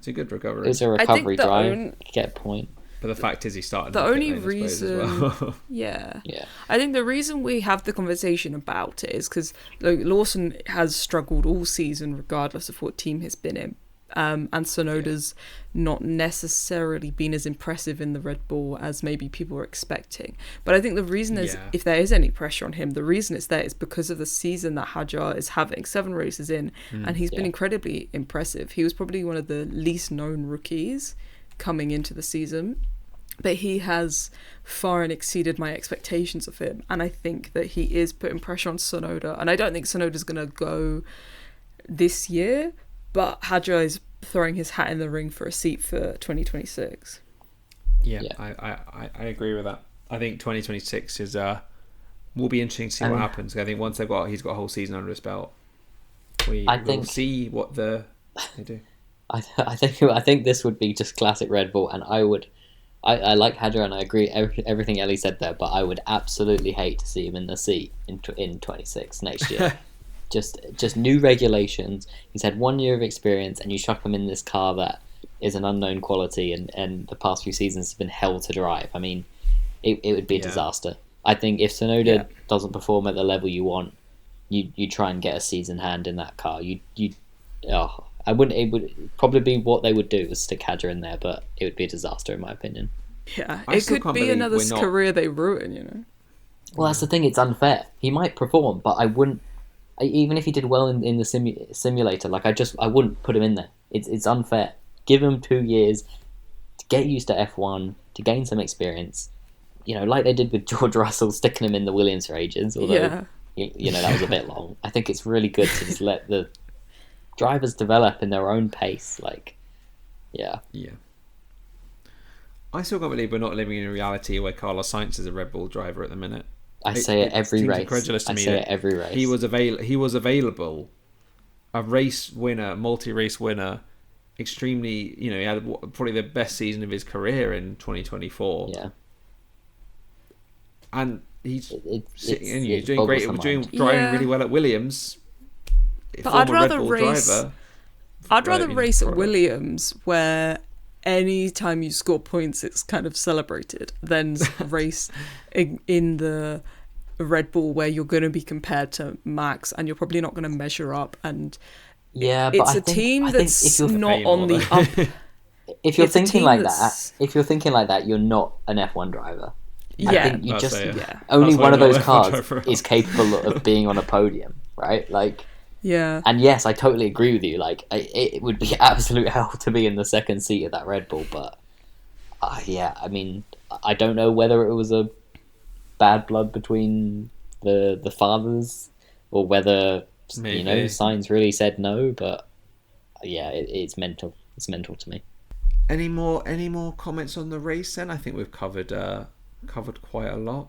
a good recovery. It was a recovery drive. Get a point. But the fact is, he started. The in the only pit lane, reason, I suppose, as well. yeah, I think the reason we have the conversation about it is because Lawson has struggled all season, regardless of what team he's been in, and Tsunoda's not necessarily been as impressive in the Red Bull as maybe people were expecting. But I think the reason is, if there is any pressure on him, the reason it's there is because of the season that Hadjar is having. 7 races in, and he's been incredibly impressive. He was probably one of the least known rookies coming into the season, but he has far and exceeded my expectations of him, and I think that he is putting pressure on Tsunoda, and I don't think Tsunoda's going to go this year, but Hadjar is throwing his hat in the ring for a seat for 2026. I agree with that. I think 2026 is will be interesting to see what happens. I think once he's got a whole season under his belt, we'll see what they do. I think this would be just classic Red Bull, and I like Hadjar, and I agree everything Ellie said there, but I would absolutely hate to see him in the seat in 26 next year. just new regulations. He's had 1 year of experience, and you chuck him in this car that is an unknown quality, and the past few seasons have been hell to drive. I mean, it would be a disaster. I think if Tsunoda doesn't perform at the level you want, you try and get a season hand in that car. I wouldn't. It would probably be what they would do is stick Hadjar in there, but it would be a disaster in my opinion. Yeah, it could be another career they ruin. Well, that's the thing. It's unfair. He might perform, but I wouldn't. Even if he did well in the simulator, like I wouldn't put him in there. It's unfair. Give him 2 years to get used to F1, to gain some experience. Like they did with George Russell, sticking him in the Williams for ages. Although that was a bit long. I think it's really good to just let the drivers develop in their own pace. I still can't believe we're not living in a reality where Carlos Sainz is a Red Bull driver at the minute. I say it every race. Incredulous to me. Every race. He was available, a race winner, multi-race winner, extremely. He had probably the best season of his career in 2024. Yeah. And he's doing great. Driving really well at Williams. But I'd rather race at Williams, where any time you score points it's kind of celebrated, than race in the Red Bull where you're going to be compared to Max and you're probably not going to measure up, and it's a team that's not on the up. If you're thinking like that, you're not an F1 driver. I think you only one of those cars is capable of being on a podium, right? And yes, I totally agree with you. It would be absolute hell to be in the second seat of that Red Bull, but I mean, I don't know whether it was a bad blood between the fathers or whether Sainz really said no. But it's mental. It's mental to me. Any more comments on the race? Then I think we've covered quite a lot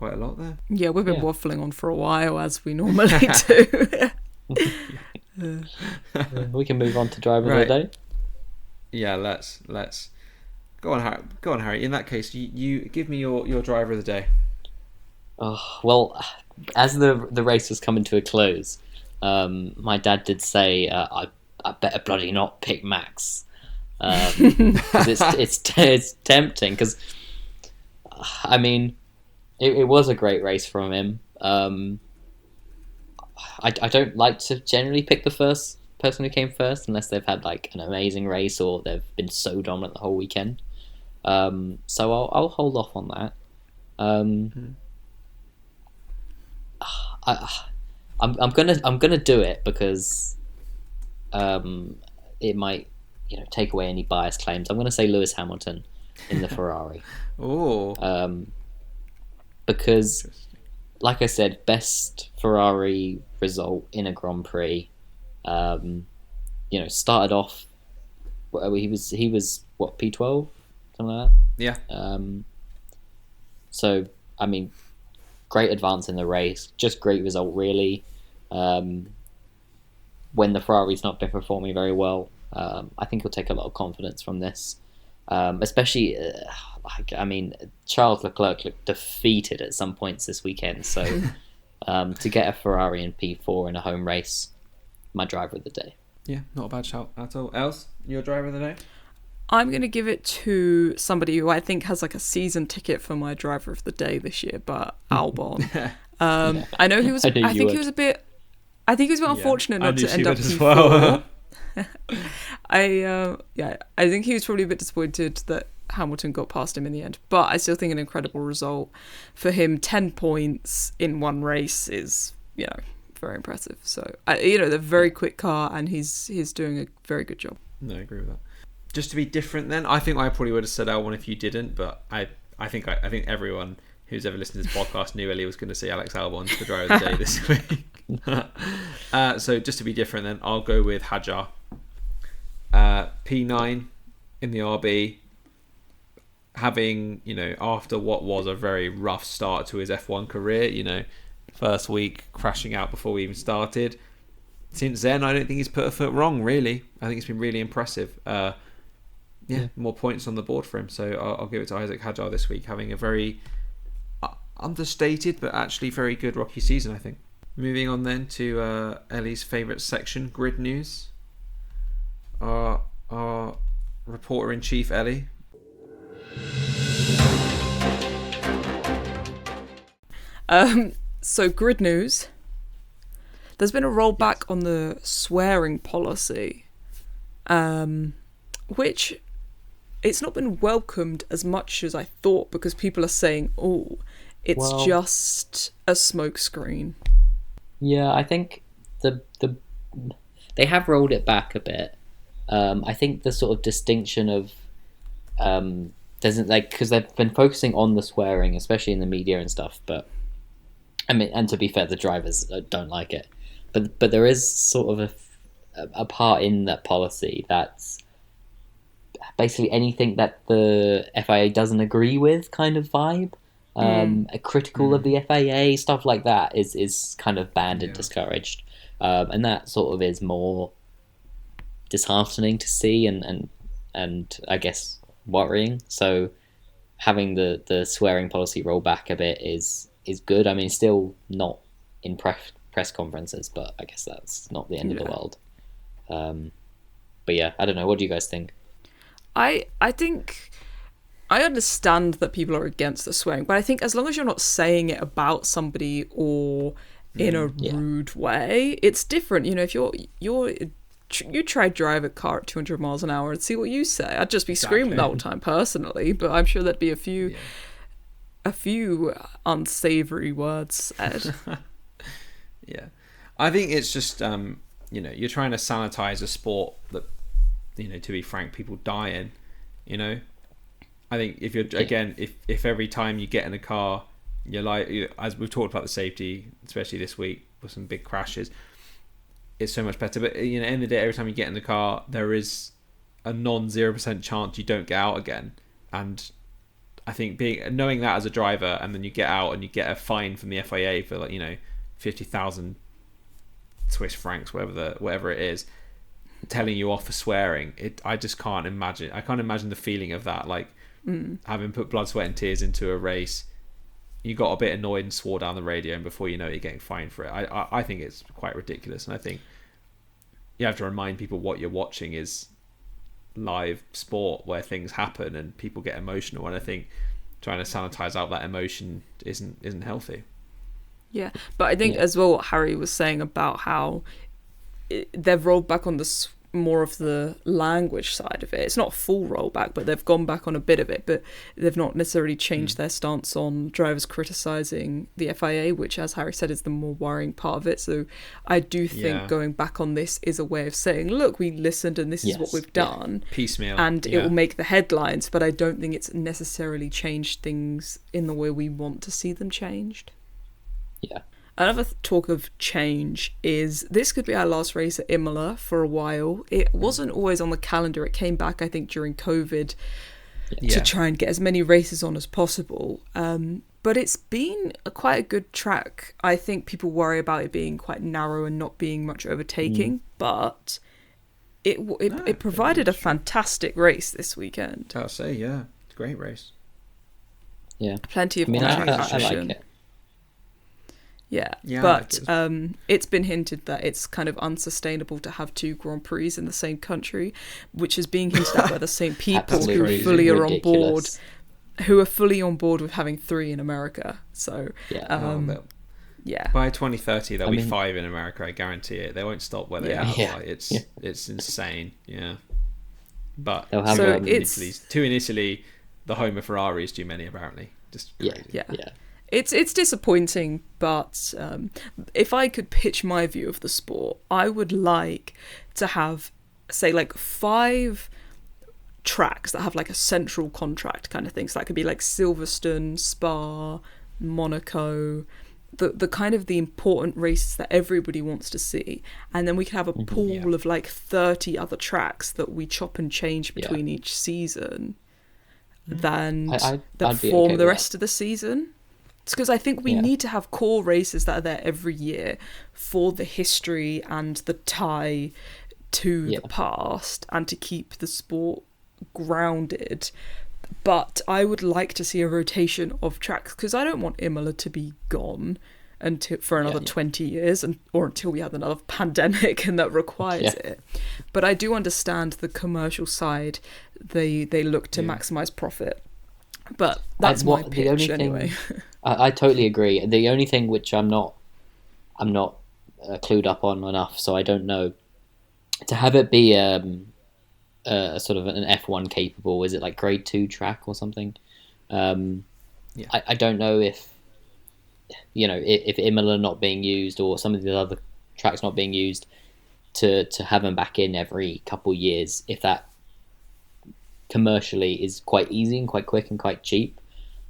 there. Yeah, we've been waffling on for a while, as we normally do. We can move on to driver of the day. Yeah, let's go on, Harry. In that case, you give me your driver of the day. Oh, well, as the race was coming to a close, my dad did say I I better bloody not pick Max, because it's tempting. Because I mean, it was a great race from him. I don't like to generally pick the first person who came first unless they've had like an amazing race or they've been so dominant the whole weekend. So I'll hold off on that. I'm gonna do it because it might take away any bias claims. I'm gonna say Lewis Hamilton in the Ferrari. Oh, Because like I said, best Ferrari result in a Grand Prix. Started off. He was what, P12, something like that. yeah. So I mean, great advance in the race, just great result really. When the Ferrari's not been performing very well, I think he'll take a lot of confidence from this. Especially, I mean, Charles Leclerc looked defeated at some points this weekend. So to get a Ferrari in P4 in a home race, my driver of the day. Yeah, not a bad shout at all. Els, your driver of the day? I'm going to give it to somebody who I think has like a season ticket for my driver of the day this year, but Albon. I know he was. I think he was a bit unfortunate not to end up P4. Well. I think he was probably a bit disappointed that Hamilton got past him in the end, but I still think an incredible result for him. 10 points in one race is very impressive. So they're very quick car, and he's doing a very good job. No, I agree with that. Just to be different, then I think I probably would have said Albon if you didn't, but I think everyone who's ever listened to this podcast knew Ellie was going to say Alex Albon the driver of the day this week. So just to be different, then I'll go with Hadjar. P9 in the RB, having after what was a very rough start to his F1 career, first week crashing out before we even started. Since then, I don't think he's put a foot wrong, really. I think it's been really impressive. More points on the board for him. So I'll give it to Isaac Hadjar this week, having a very understated but actually very good rookie season, I think. Moving on then to Ellie's favourite section, grid news. Our reporter-in-chief, Ellie. So grid news. There's been a rollback on the swearing policy, which it's not been welcomed as much as I thought, because people are saying, it's just a smokescreen. Yeah, I think they have rolled it back a bit. I think the sort of distinction of doesn't, like, because they've been focusing on the swearing, especially in the media and stuff. But I mean, and to be fair, the drivers don't like it. But there is sort of a part in that policy that's basically anything that the FIA doesn't agree with, kind of vibe. Critical of the FIA, stuff like that is kind of banned and discouraged. And that sort of is more disheartening to see and I guess worrying. So having the swearing policy roll back a bit is good. I mean, still not in press conferences, but I guess that's not the end of the world. But yeah, I don't know. What do you guys think? I think I understand that people are against the swearing, but I think as long as you're not saying it about somebody or in a rude way, it's different. If you try drive a car at 200 miles an hour and see what you say. I'd just be screaming the whole time personally, but I'm sure there'd be a few unsavory words said. Yeah, I think it's just you're trying to sanitize a sport that to be frank, people die in. I think if you're again, if every time you get in a car, you're like, as we've talked about the safety, especially this week with some big crashes, it's so much better. But at the end of the day, every time you get in the car, there is a non-0% chance you don't get out again. And I think knowing that as a driver, and then you get out and you get a fine from the FIA for 50,000 Swiss francs, whatever it is, telling you off for swearing. I just can't imagine. I can't imagine the feeling of that. Having put blood, sweat, and tears into a race, you got a bit annoyed and swore down the radio, and before you know it, you're getting fined for it. I think it's quite ridiculous, and I think you have to remind people what you're watching is live sport where things happen and people get emotional, and I think trying to sanitize out that emotion isn't healthy. Yeah, but I think as well what Harry was saying about how they've rolled back on more of the language side of it. It's not a full rollback, but they've gone back on a bit of it, but they've not necessarily changed their stance on drivers criticising the FIA, which, as Harry said, is the more worrying part of it. So I do think going back on this is a way of saying, look, we listened and this is what we've done. Piecemeal. And it will make the headlines, but I don't think it's necessarily changed things in the way we want to see them changed. Yeah. Another talk of change is this could be our last race at Imola for a while. It wasn't always on the calendar. It came back, I think, during COVID to try and get as many races on as possible. But it's been quite a good track. I think people worry about it being quite narrow and not being much overtaking, but it provided a fantastic race this weekend. I'll say, it's a great race. Yeah, plenty of I like it. Yeah, but it's been hinted that it's kind of unsustainable to have 2 Grand Prix in the same country, which is being hinted at by the same people who fully are on board, with having 3 in America. So by 2030 there'll be 5 in America. I guarantee it. They won't stop where they are. Like, it's insane. Yeah, but so it's 2 in Italy, the home of Ferrari, is too many apparently. Just crazy. Yeah. It's disappointing, but if I could pitch my view of the sport, I would like to have, say, like 5 tracks that have like a central contract kind of thing. So that could be like Silverstone, Spa, Monaco, the kind of the important races that everybody wants to see. And then we could have a pool of like 30 other tracks that we chop and change between each season that form the rest of the season. It's because I think we need to have core races that are there every year for the history and the tie to the past and to keep the sport grounded. But I would like to see a rotation of tracks because I don't want Imola to be gone for another 20 years or until we have another pandemic and that requires it. But I do understand the commercial side. They look to maximise profit. But that's my pitch anyway. I totally agree. The only thing which I'm not clued up on enough, so I don't know, to have it be sort of an F1 capable, is it like grade 2 track or something? I don't know if Imola not being used or some of the other tracks not being used to have them back in every couple years, if that commercially is quite easy and quite quick and quite cheap,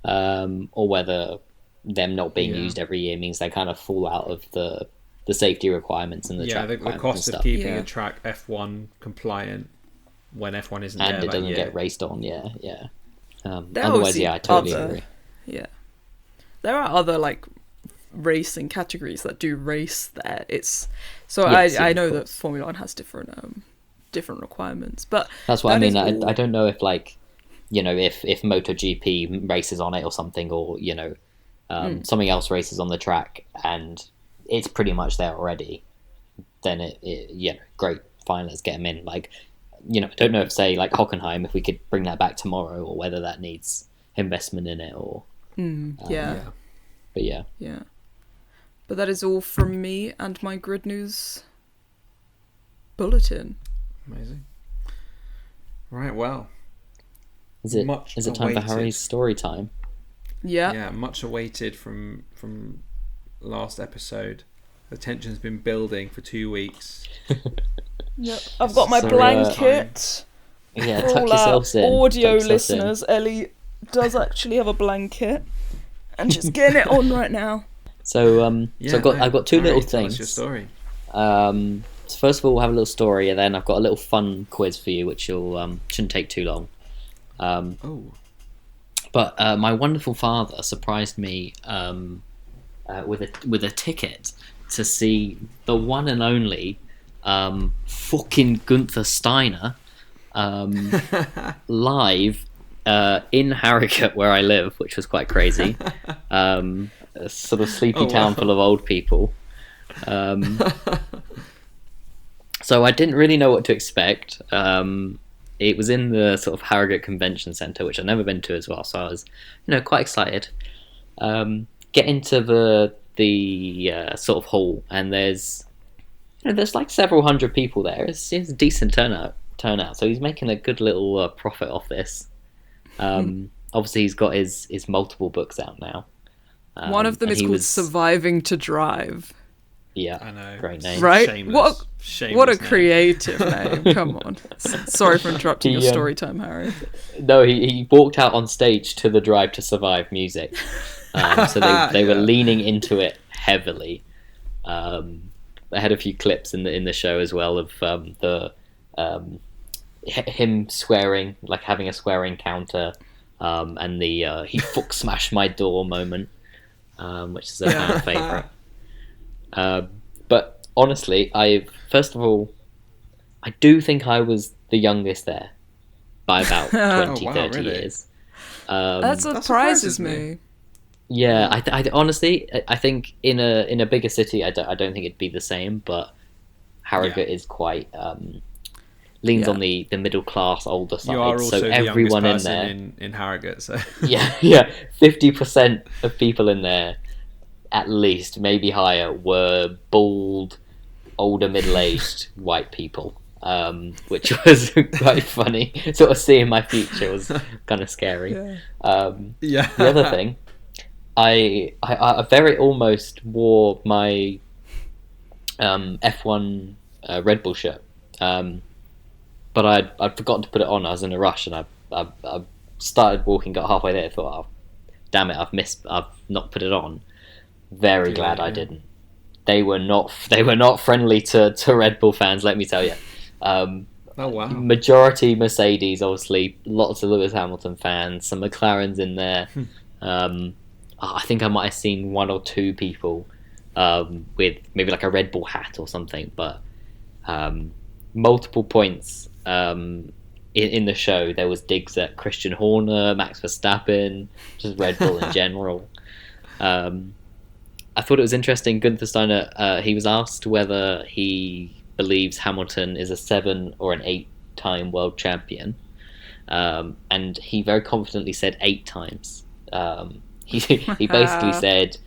or whether them not being used every year means they kind of fall out of the safety requirements and the track the cost of keeping a track F1 compliant when F1 isn't and there it doesn't year. get raced on. Otherwise, I totally agree. There are other like racing categories that do race there. I know that Formula 1 has different requirements, but that's what I mean. I don't know if if MotoGP races on it or something, or something else races on the track and it's pretty much there already, then it great, fine, let's get them in. Like, I don't know if, say, like Hockenheim, if we could bring that back tomorrow, or whether that needs investment in it, or but that is all from me and my Grid News bulletin. Amazing. Right, well, is it time for Harry's story time? Yeah, much awaited from last episode. The tension's been building for 2 weeks. Yep, I've got my blanket. Tuck all yourselves in. Audio listeners, Ellie does actually have a blanket, and she's getting it on right now. So I've got 2 little things. Tell us your story. So first of all, we'll have a little story, and then I've got a little fun quiz for you, which shouldn't take too long. But my wonderful father surprised me with a ticket to see the one and only fucking Gunther Steiner live in Harrogate, where I live, which was quite crazy. A sort of sleepy town full of old people. So I didn't really know what to expect. It was in the sort of Harrogate Convention Centre, which I've never been to as well, so I was, quite excited. Get into the sort of hall, and there's like several hundred people there. It's a decent turnout. So he's making a good little profit off this. Obviously, he's got his multiple books out now. One of them is called Surviving to Drive. Yeah, I know. Great name. Right? Shameless. What a Name. creative name. Come on. Sorry for interrupting your story time, Harry. No, he walked out on stage to the Drive to Survive music. So they were leaning into it heavily. I had a few clips in the show as well of him swearing, like having a swearing counter, and the he fuck smashed my door moment, which is a fan favourite. But honestly, first of all, I do think I was the youngest there by about 20, 30 really? years. That surprises me. Yeah, I honestly, I think in a bigger city, I don't think it'd be the same, but Harrogate is quite leans on the middle class older side. You are also so the everyone youngest in person there in Harrogate. So 50% of people in there, at least, maybe higher, were bald, older, middle-aged white people, which was quite funny. Sort of seeing my future was kind of scary. Yeah. The other thing, I very almost wore my F1 Red Bull shirt, but I'd forgotten to put it on. I was in a rush, and I started walking, got halfway there, thought, oh, damn it, I've not put it on. Very glad I didn't. They were not friendly to Red Bull fans, let me tell you. Oh wow. Majority Mercedes, obviously, lots of Lewis Hamilton fans, some McLarens in there. I think I might have seen one or two people with maybe like a Red Bull hat or something, but multiple points in the show there was digs at Christian Horner, Max Verstappen, just Red Bull in general. I thought it was interesting. Gunther Steiner, he was asked whether he believes Hamilton is a 7 or an 8-time world champion, and he very confidently said 8 times. He basically said,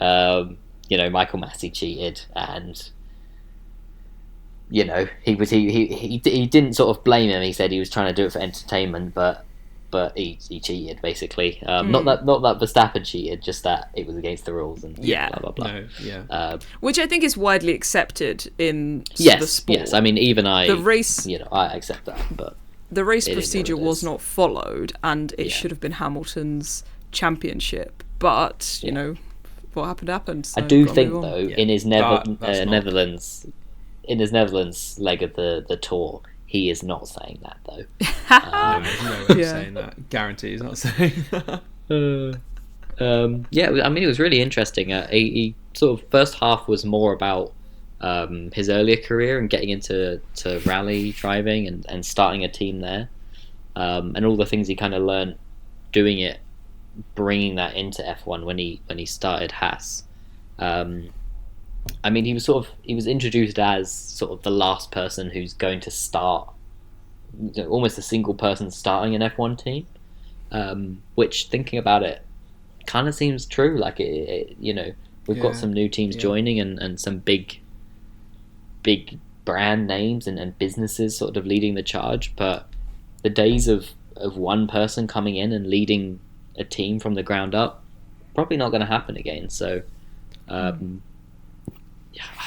Michael Massey cheated, and he didn't sort of blame him. He said he was trying to do it for entertainment, but he cheated basically. Not that Verstappen cheated, just that it was against the rules and blah blah blah. No, yeah. Which I think is widely accepted in the sport. Yes. I mean, even the race, I accept that, but the race procedure was not followed, and it should have been Hamilton's championship. But what happened. So I do think though, in his Netherlands leg of the tour, he is not saying that though. No way of saying that. Guarantee he's not saying that. I mean, it was really interesting. He sort of first half was more about his earlier career and getting into rally driving and starting a team there, and all the things he kind of learned doing it, bringing that into F1 when he started Haas. I mean, he was introduced as sort of the last person who's going to start, almost a single person starting an F1 team, which, thinking about it, kind of seems true. Like we've got some new teams joining and some big brand names and businesses sort of leading the charge, but the days of one person coming in and leading a team from the ground up, probably not going to happen again. So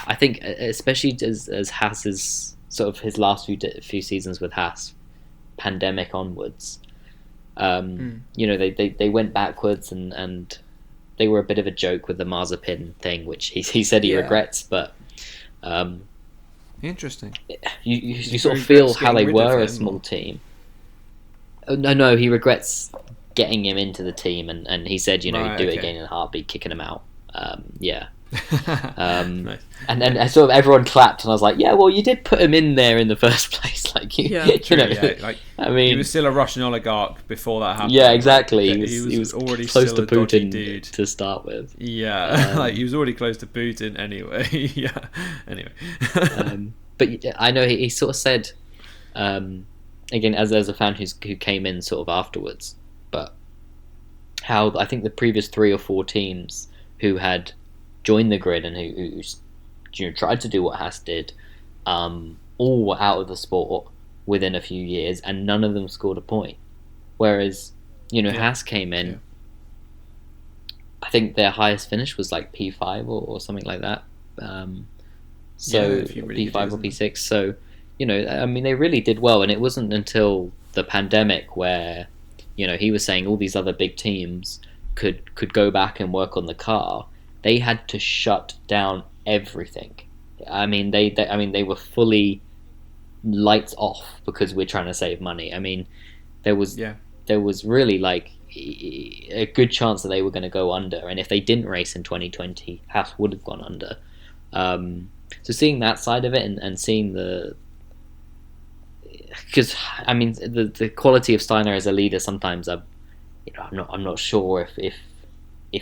I think, especially as Haas's sort of his last few seasons with Haas, pandemic onwards, they went backwards and they were a bit of a joke with the Mazepin thing, which he said he regrets, but interesting. You sort of feel how they were a small team. No, he regrets getting him into the team, and he said, he'd do it again in a heartbeat, kicking him out. Nice. And then sort of everyone clapped, and I was like, yeah, well, you did put him in there in the first place, like I mean, he was still a Russian oligarch before that happened. Yeah, exactly. He was already close still to a dodgy Putin dude to start with. Yeah, he was already close to Putin anyway. Yeah. Anyway. but I know he sort of said, again, as a fan who came in sort of afterwards, but how I think the previous 3 or 4 teams who had joined the grid and who tried to do what Haas did, all were out of the sport within a few years, and none of them scored a point. Whereas, Haas came in. Yeah. I think their highest finish was like P5 or something like that. P5 or P6. So, they really did well, and it wasn't until the pandemic where, he was saying all these other big teams could go back and work on the car. They had to shut down everything. They were fully lights off because we're trying to save money. There was really like a good chance that they were going to go under, and if they didn't race in 2020, Haas would have gone under. So seeing that side of it and seeing because the quality of Steiner as a leader, sometimes I'm not sure if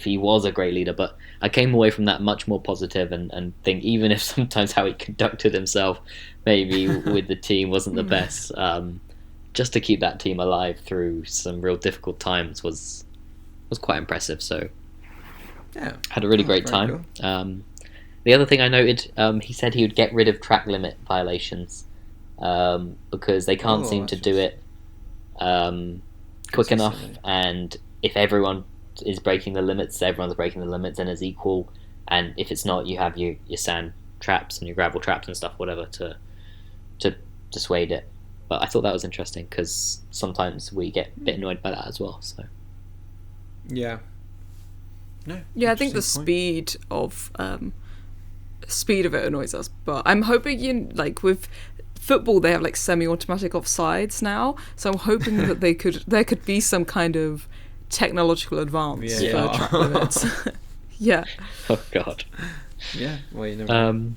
he was a great leader, but I came away from that much more positive and think even if sometimes how he conducted himself maybe with the team wasn't the best, just to keep that team alive through some real difficult times was quite impressive. So yeah, had a really great time. Cool. The other thing I noted, he said he would get rid of track limit violations because they can't seem to do it quick enough, and if everyone is breaking the limits, everyone's breaking the limits and is equal, and if it's not, you have your sand traps and your gravel traps and stuff, whatever, to dissuade it. But I thought that was interesting because sometimes we get a bit annoyed by that as well. So yeah, I think the speed of it annoys us, but I'm hoping with football they have like semi-automatic offsides now, so I'm hoping that there could be some kind of technological advance for track limits. Yeah. Oh god. Yeah. Well, you never.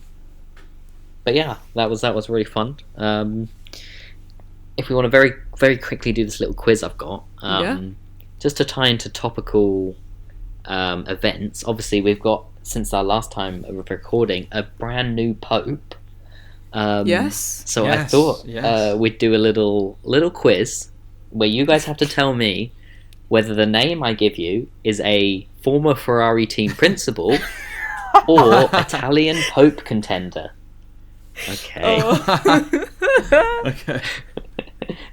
But yeah, that was really fun. If we want to very very quickly do this little quiz I've got, just to tie into topical events. Obviously, we've got, since our last time of recording, a brand new Pope. Yes. So I thought we'd do a little quiz where you guys have to tell me whether the name I give you is a former Ferrari team principal or Italian Pope contender. Okay. Okay.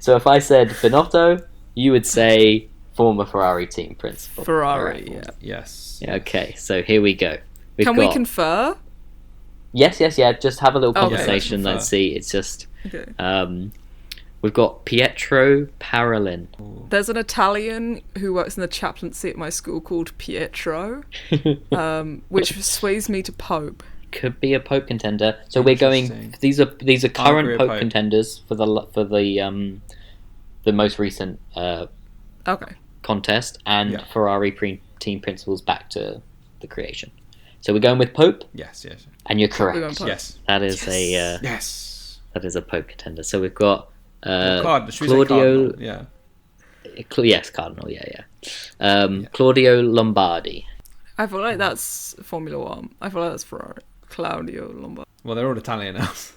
So if I said Binotto, you would say former Ferrari team principal. Ferrari, yeah. Yes. Yeah, okay, so here we go. Can we confer? Yes, yeah. Just have a little conversation. Let's see. It's just we've got Pietro Parolin. There's an Italian who works in the chaplaincy at my school called Pietro, which sways me to Pope. Could be a Pope contender. So we're going. These are current Pope contenders for the most recent contest, and Ferrari team principals back to the creation. So we're going with Pope. Yes. And you're correct. Yes. That is that is a Pope contender. So we've got Claudio. Yes, Cardinal. Yeah. Claudio Lombardi. I feel like that's Formula One. I feel like that's Ferrari. Claudio Lombardi. Well, they're all Italian now, so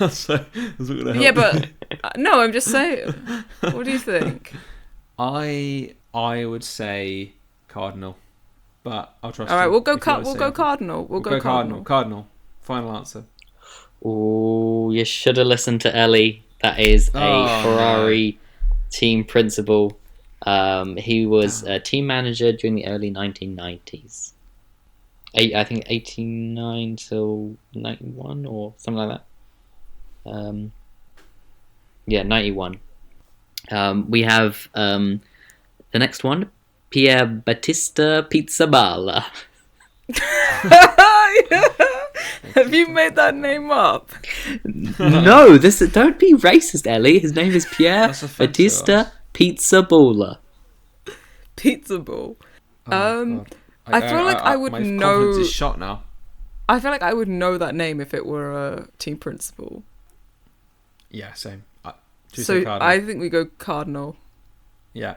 that's not gonna help. Yeah, but no, I'm just saying. What do you think? I would say Cardinal, but I'll trust. All right, you we'll go Cardinal. We'll go Cardinal. Cardinal. Final answer. Oh, you should have listened to Ellie. That is a Ferrari team principal. He was a team manager during the early 1990s. I think 89 till 91 or something like that. 91. We have the next one, Pier Battista Pizzaballa. Have you made that name up? No, don't be racist, Ellie. His name is Pier Battista Pizzaballa. Pizza Ball. I feel like I would know. My confidence is shot now. I feel like I would know that name if it were a team principal. Yeah, same. So I think we go Cardinal. Yeah.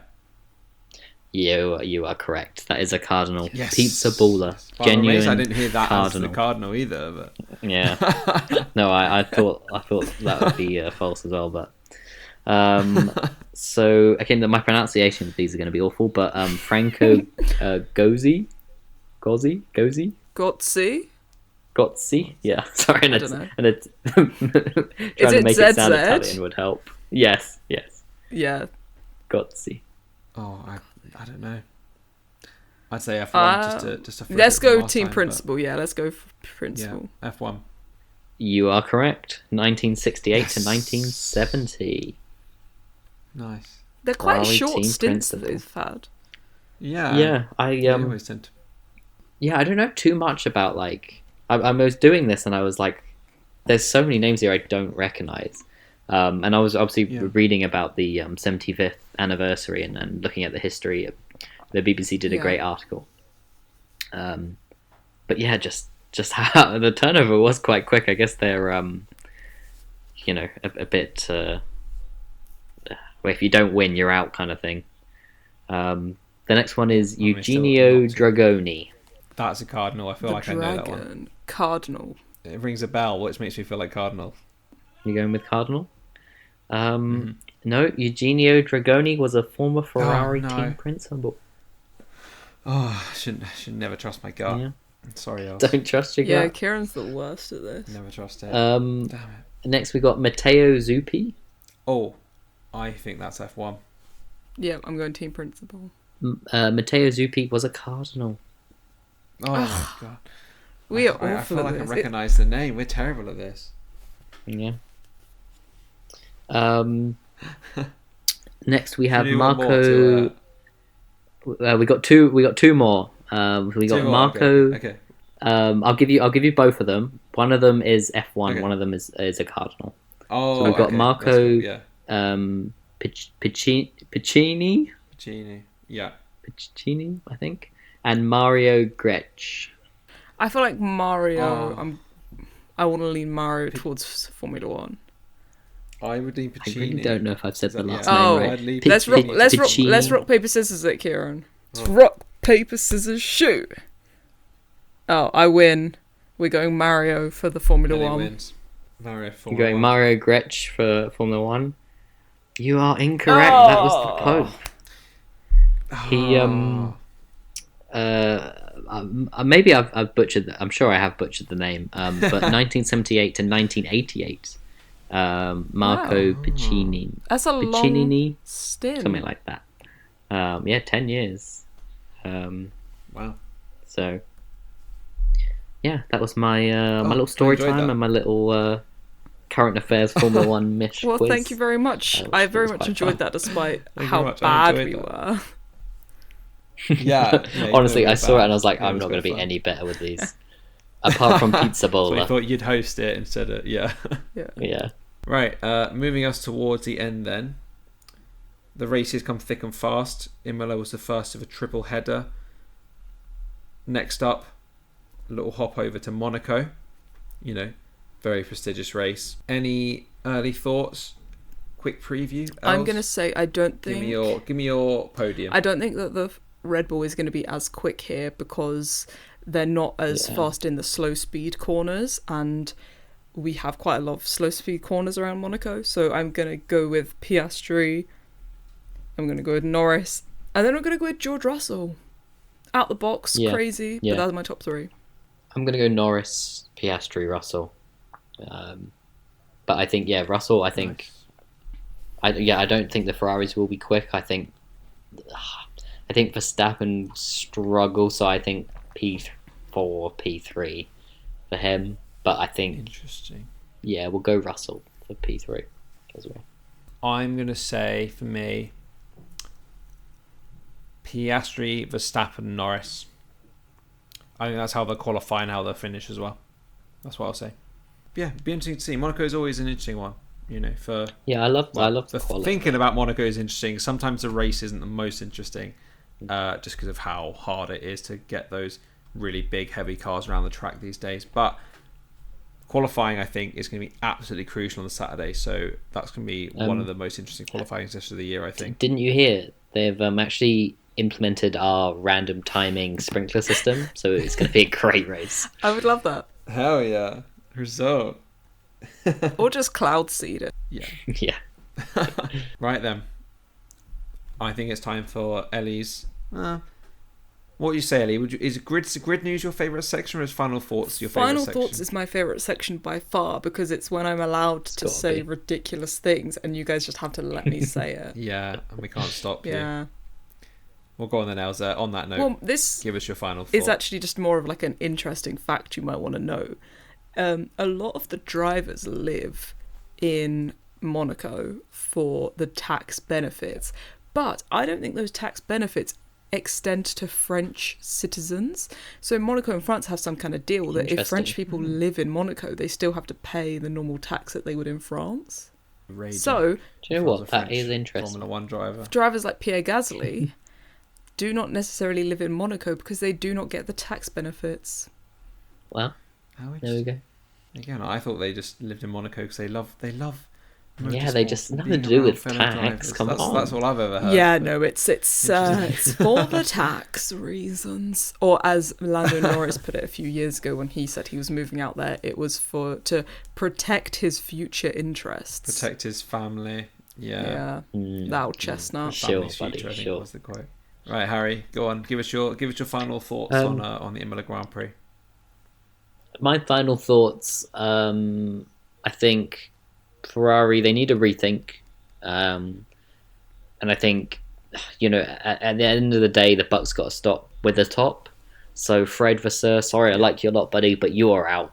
You are correct. That is a cardinal. Yes. Pizza baller. Yes. Well, I'm amazed Genuine I didn't hear that cardinal. as the cardinal either. But Yeah. No, I thought that would be false as well, but so again, my pronunciation of these are going to be awful, but Franco Gozzi, Gotzi? yeah. Sorry, I don't know. and it's Is trying to it make it sound ZZ? Italian would help. Yes, Yeah. Gozzi. oh, I don't know. I'd say F1 just to Let's go last team time, principal. Yeah, let's go for but principal. yeah, F1. You are correct. 1968 Yes. to 1970. Nice. They're quite Ferrari short team stints that principal. they've had. Yeah. Yeah, They always tend to. Yeah, I don't know too much about like. I was doing this and I was like, "There's so many names here I don't recognize," and I was obviously reading about the 75th anniversary and looking at the history. The BBC did a great article, but yeah, just how the turnover was quite quick. I guess they're a bit. Well, if you don't win, you're out, kind of thing. The next one is mean, Eugenio still Dragoni. That's a cardinal. I feel like I know that one. Cardinal. It rings a bell, which makes me feel like cardinal. You going with Cardinal? No, Eugenio Dragoni was a former Ferrari no. team principal. Oh, I should never trust my gut. Yeah. Sorry, Els. Don't trust your Yeah, gut. Kieran's the worst at this. Never trust it. Um, Damn it. Next we got Matteo Zuppi. Oh, I think that's F1. Yeah, I'm going team principal. Matteo Zuppi was a Cardinal. Oh my god. We are I awful feel at like I this. recognise the name. We're terrible at this. Yeah. Next we have Should we do one more Marco. to, We got two. We got two more. We got two more, Marco. Okay. I'll give you both of them. One of them is F1. Okay. One of them is a Cardinal. Oh, So we've got okay, Marco- that's cool, yeah. Piccini, Genie. Yeah. Piccini, I think, and Mario Gretsch. I feel like Mario. Oh. I want to lean Mario towards Formula One. I would lean I Piccini. really don't know if I've said the last Oh. name I'd right. leave Let's rock. Piccini. Piccini. Let's rock paper scissors it, Kieran. Let's Oh. rock paper scissors shoot. Oh, I win. We're going Mario for the Formula Ellie One. wins. Mario You're Formula going One. Mario Gretsch for Formula One. You are incorrect. That was the Pope. He maybe I've butchered that. I'm sure I have butchered the name. But 1978 to 1988, Marco Wow. Piccini, That's a long Piccinini, stint. something like that. 10 years. Wow. So yeah, that was my my Oh, little I story enjoyed time that. and my little current affairs Formula One mish Well, quiz. thank you very much. That was- I that very was much quite enjoyed fun. that, despite Thank you how very much. I bad enjoyed we that. were. Yeah. Honestly, I saw it and I was like, Yeah, I'm was not going to quite be fun. any better with these. Apart from Pizza So I Bowler. thought you'd host it instead of yeah. Yeah. Right, moving us towards the end then. The races come thick and fast. Imola was the first of a triple header. Next up, a little hop over to Monaco. Very prestigious race. Any early thoughts? Quick preview? I'm Els? gonna say I don't Give think. me your podium. I don't think that the Red Bull is going to be as quick here because they're not as Yeah. fast in the slow speed corners, and we have quite a lot of slow speed corners around Monaco. So I'm going to go with Piastri. I'm going to go with Norris, and then I'm going to go with George Russell. Out the box, Yeah. crazy, Yeah. but that's my top three. I'm going to go Norris, Piastri, Russell. But I think, Russell, I think... Nice. I don't think the Ferraris will be quick. I think Verstappen struggle, so I think P4, P3 for him. But I think, Interesting. we'll go Russell for P3 as well. I'm going to say, for me, Piastri, Verstappen, Norris. I think that's how they'll qualify and how they'll finish as well. That's what I'll say. Yeah, it'd be interesting to see. Monaco is always an interesting one, for... Yeah, I love the the quality. thinking about Monaco is interesting. Sometimes the race isn't the most interesting, just because of how hard it is to get those really big, heavy cars around the track these days. But qualifying, I think, is going to be absolutely crucial on the Saturday. So that's going to be one of the most interesting qualifying sessions of the year, I think. Didn't you hear? They've actually implemented our random timing sprinkler system, so it's going to be a great race. I would love that. Hell yeah. Result. Or just cloud seed it. Yeah. Yeah. Right then. I think it's time for Ellie's. What do you say, Ellie? Is grid news your favourite section, or is final thoughts your favourite section? Final thoughts is my favourite section by far, because it's when I'm allowed to say ridiculous things, and you guys just have to let me say it. Yeah, and we can't stop you. Yeah. We'll go on then, Elsa. On that note, Well, this give us your final thought. is actually just more of like an interesting fact you might want to know. A lot of the drivers live in Monaco for the tax benefits, but I don't think those tax benefits extend to French citizens. So Monaco and France have some kind of deal that if French people live in Monaco, they still have to pay the normal tax that they would in France. Raging. So, Do you know what? That is interesting. Formula One driver. Drivers like Pierre Gasly do not necessarily live in Monaco because they do not get the tax benefits. Well, there we go. Again, I thought they just lived in Monaco because they love. Yeah, they just nothing to do with tax. Come on, that's all I've ever heard. Yeah, no, it's for the tax reasons, or as Lando Norris put it a few years ago when he said he was moving out there, it was to protect his future interests, protect his family. Yeah, that old chestnut. Sure, future, buddy, I think sure. was the quote. Right, Harry, go on. Give us your final thoughts on the Imola Grand Prix. My final thoughts. I think Ferrari, they need to rethink, and I think, at the end of the day, the buck's got to stop with the top. So Fred Vasseur, sorry, I like you a lot, buddy, but you are out.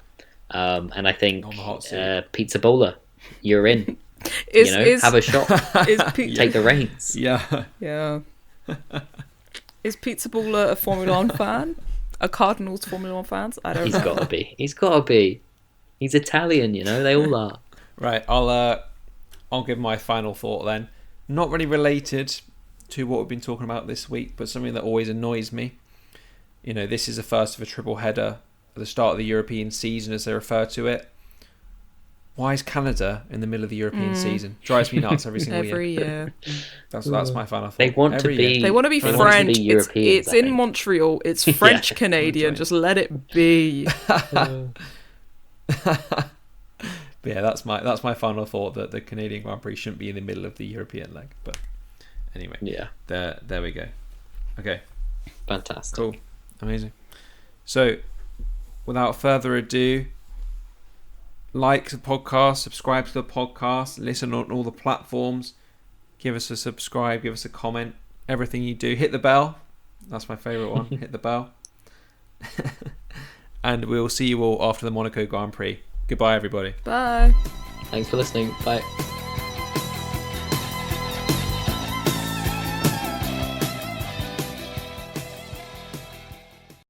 And I think Pizza Bowler, you're in. Have a shot. Take the reins. Yeah. Is Pizza Baller a Formula One fan? A Cardinals Formula One fans? I don't know. He's got to be. He's Italian, they all are. Right, I'll give my final thought then. Not really related to what we've been talking about this week, but something that always annoys me. This is the first of a triple header at the start of the European season, as they refer to it. Why is Canada in the middle of the European season? Drives me nuts every single year. Every year. That's my final thought. They want to be French. Europeans, it's in Montreal. It's French Canadian. Just let it be. But yeah, that's my final thought, that the Canadian Grand Prix shouldn't be in the middle of the European leg. But anyway, there we go. Okay, fantastic, cool, amazing. So, without further ado, like the podcast, subscribe to the podcast, listen on all the platforms, give us a subscribe, give us a comment, everything you do. Hit the bell. That's my favourite one. Hit the bell. And we'll see you all after the Monaco Grand Prix. Goodbye, everybody. Bye. Thanks for listening. Bye.